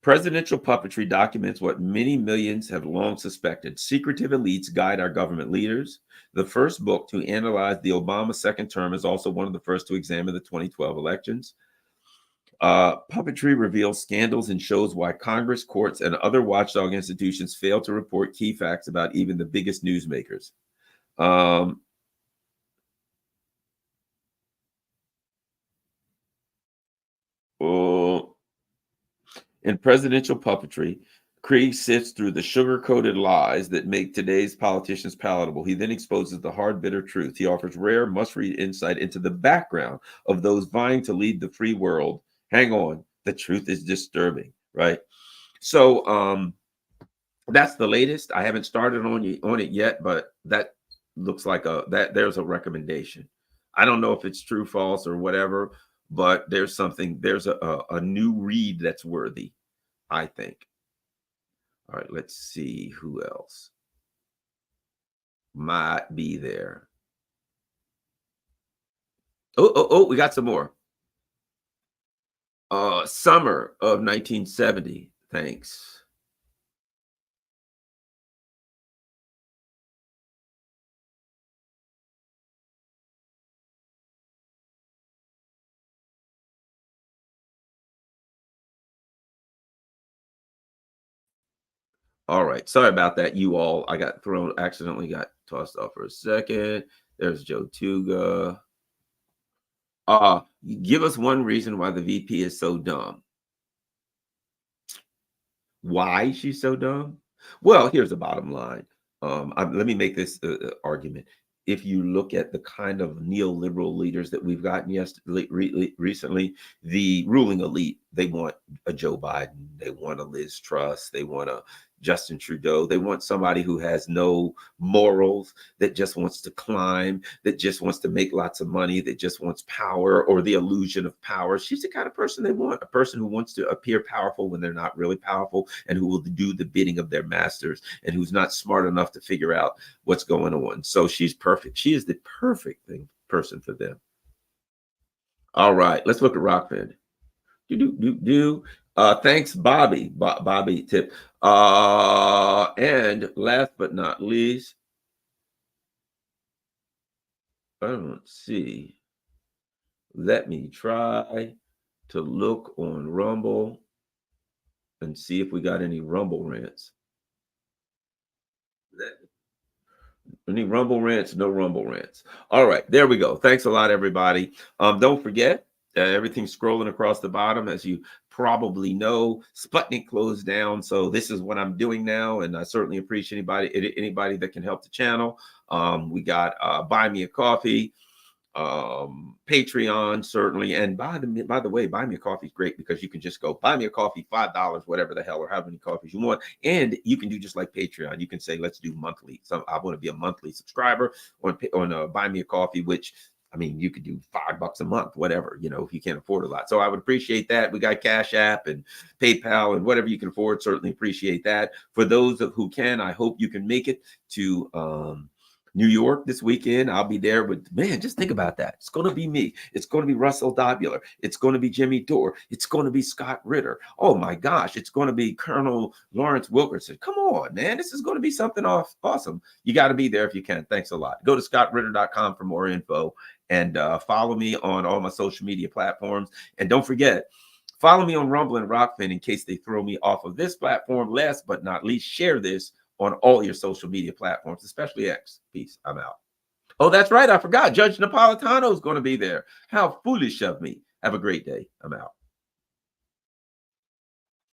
Presidential puppetry documents what many millions have long suspected. Secretive elites guide our government leaders. The first book to analyze the Obama second term is also one of the first to examine the 2012 elections. Puppetry reveals scandals and shows why Congress, courts, and other watchdog institutions fail to report key facts about even the biggest newsmakers. In presidential puppetry, Krieg sifts through the sugar-coated lies that make today's politicians palatable. He then exposes the hard, bitter truth. He offers rare, must-read insight into the background of those vying to lead the free world. Hang on, the truth is disturbing, right? So that's the latest. I haven't started on it yet, but that looks like there's a recommendation. I don't know if it's true, false, or whatever, but there's a new read that's worthy, I think. All right, let's see who else might be there. Oh, we got some more. Summer of 1970. Thanks. All right. Sorry about that, you all. I got accidentally got tossed off for a second. There's Joe Tuga. Uh, Give us one reason why the VP is so dumb. Why she's so dumb? Well, here's the bottom line. Let me make this argument. If you look at the kind of neoliberal leaders that we've gotten recently, the ruling elite, they want a Joe Biden, they want a Liz Truss, they want a Justin Trudeau, they want somebody who has no morals, that just wants to climb, that just wants to make lots of money, that just wants power or the illusion of power. She's the kind of person they want, a person who wants to appear powerful when they're not really powerful, and who will do the bidding of their masters, and who's not smart enough to figure out what's going on. So she's perfect. She is the perfect person for them. All right, let's look at Rockford. Thanks, Bobby. Bobby tip. And last but not least, I don't see. Let me try to look on Rumble and see if we got any Rumble rants. Any Rumble rants? No Rumble rants. All right, there we go. Thanks a lot, everybody. Don't forget, everything's scrolling across the bottom, as you probably know. Sputnik closed down, so this is what I'm doing now, and I certainly appreciate anybody that can help the channel. We got Buy Me a Coffee, Patreon, certainly. And by the way, Buy Me a Coffee is great, because you can just go buy me a coffee, $5, whatever the hell, or how many coffees you want. And you can do just like Patreon. You can say, let's do monthly. So I want to be a monthly subscriber on Buy Me a Coffee, which, I mean, you could do $5 a month, whatever, if you can't afford a lot. So I would appreciate that. We got Cash App and PayPal and whatever you can afford. Certainly appreciate that. For those who can, I hope you can make it to New York this weekend. I'll be there with, man, just think about that. It's going to be me. It's going to be Russell Dobular. It's going to be Jimmy Dore. It's going to be Scott Ritter. Oh my gosh, it's going to be Colonel Lawrence Wilkerson. Come on, man. This is going to be something awesome. You got to be there if you can. Thanks a lot. Go to scottritter.com for more info and follow me on all my social media platforms. And don't forget, follow me on Rumble and Rockfin in case they throw me off of this platform. Last but not least, share this on all your social media platforms, especially X. Peace. I'm out. Oh, that's right. I forgot. Judge Napolitano is going to be there. How foolish of me. Have a great day. I'm out.